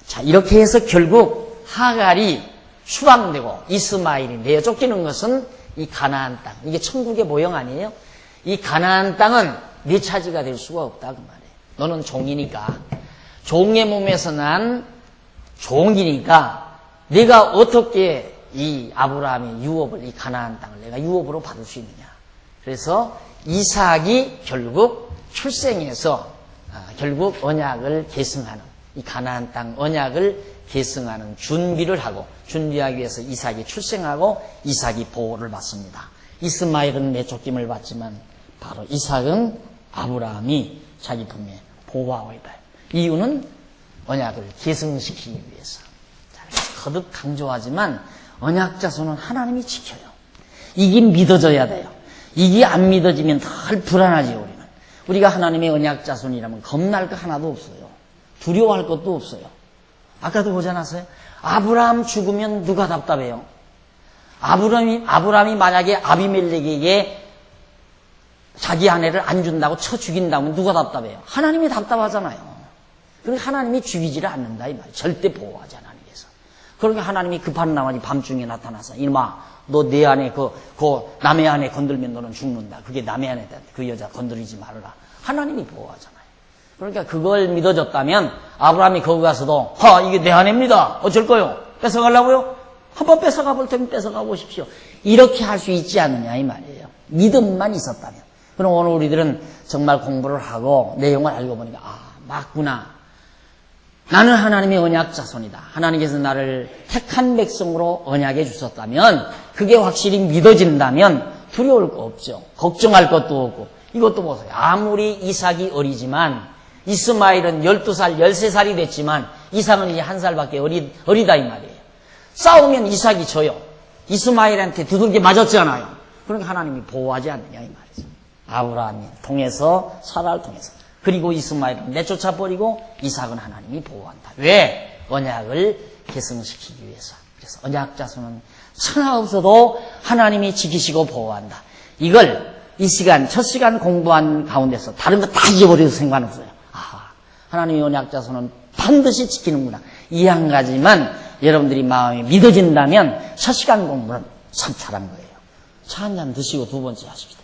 Speaker 1: 자, 이렇게 해서 결국 하갈이 추방되고 이스마엘이 내어 쫓기는 것은 이 가나안 땅, 이게 천국의 모형 아니에요? 이 가나안 땅은 네 차지가 될 수가 없다 그 말이에요. 너는 종이니까, 종의 몸에서 난 종이니까 네가 어떻게 이 아브라함의 유업을, 이 가나안 땅을 내가 유업으로 받을 수 있느냐. 그래서 이삭이 결국 출생해서 결국 언약을 계승하는, 이 가나안 땅 언약을 계승하는 준비를 하고, 준비하기 위해서 이삭이 출생하고 이삭이 보호를 받습니다. 이스마엘은 내쫓김을 받지만 바로 이삭은 아브라함이 자기 품에 보호하고 있다. 이유는 언약을 계승시키기 위해서. 거듭 강조하지만 언약 자손은 하나님이 지켜요. 이게 믿어져야 돼요. 이게 안 믿어지면 덜 불안하지요. 우리가 하나님의 언약 자손이라면 겁날 거 하나도 없어요. 두려워할 것도 없어요. 아까도 보지 않았어요? 아브라함 죽으면 누가 답답해요? 아브라함이 만약에 아비멜렉에게 자기 아내를 안 준다고 쳐 죽인다면 누가 답답해요? 하나님이 답답하잖아요. 그러니까 하나님이 죽이지를 않는다 이 말이에요. 절대 보호하지 하나님께서. 그러니까 하나님이 급한 나머지 밤중에 나타나서 이놈아 너 내 아내 그 남의 아내 건들면 너는 죽는다. 그게 남의 아내다. 그 여자 건드리지 말아라. 하나님이 보호하잖아요. 그러니까 그걸 믿어줬다면 아브라함이 거기 가서도 이게 내 아내입니다. 어쩔 거요? 뺏어가려고요? 한번 뺏어가 볼 테면 뺏어가 보십시오. 이렇게 할 수 있지 않느냐 이 말이에요. 믿음만 있었다면. 그럼 오늘 우리들은 정말 공부를 하고 내용을 알고 보니까 맞구나. 나는 하나님의 언약 자손이다. 하나님께서 나를 택한 백성으로 언약해 주셨다면 그게 확실히 믿어진다면 두려울 거 없죠. 걱정할 것도 없고. 이것도 보세요. 아무리 이삭이 어리지만 이스마엘은 12살, 13살이 됐지만 이삭은 이제 1살밖에 어리다 이 말이에요. 싸우면 이삭이 져요. 이스마엘한테 두들겨 맞았잖아요. 그러니까 하나님이 보호하지 않느냐 이 말이죠. 아브라함이 통해서 사라를 통해서. 그리고 이스마엘은 내쫓아버리고 이삭은 하나님이 보호한다. 왜? 언약을 계승시키기 위해서. 그래서 언약 자손은 천하 없어도 하나님이 지키시고 보호한다. 이걸 이 시간, 첫 시간 공부한 가운데서 다른 거 다 잊어버려도 상관없어요. 하나님의 언약 자손은 반드시 지키는구나. 이 한 가지만 여러분들이 마음에 믿어진다면 첫 시간 공부는 참 잘한 거예요. 차 한 잔 드시고 두 번째 하십시다.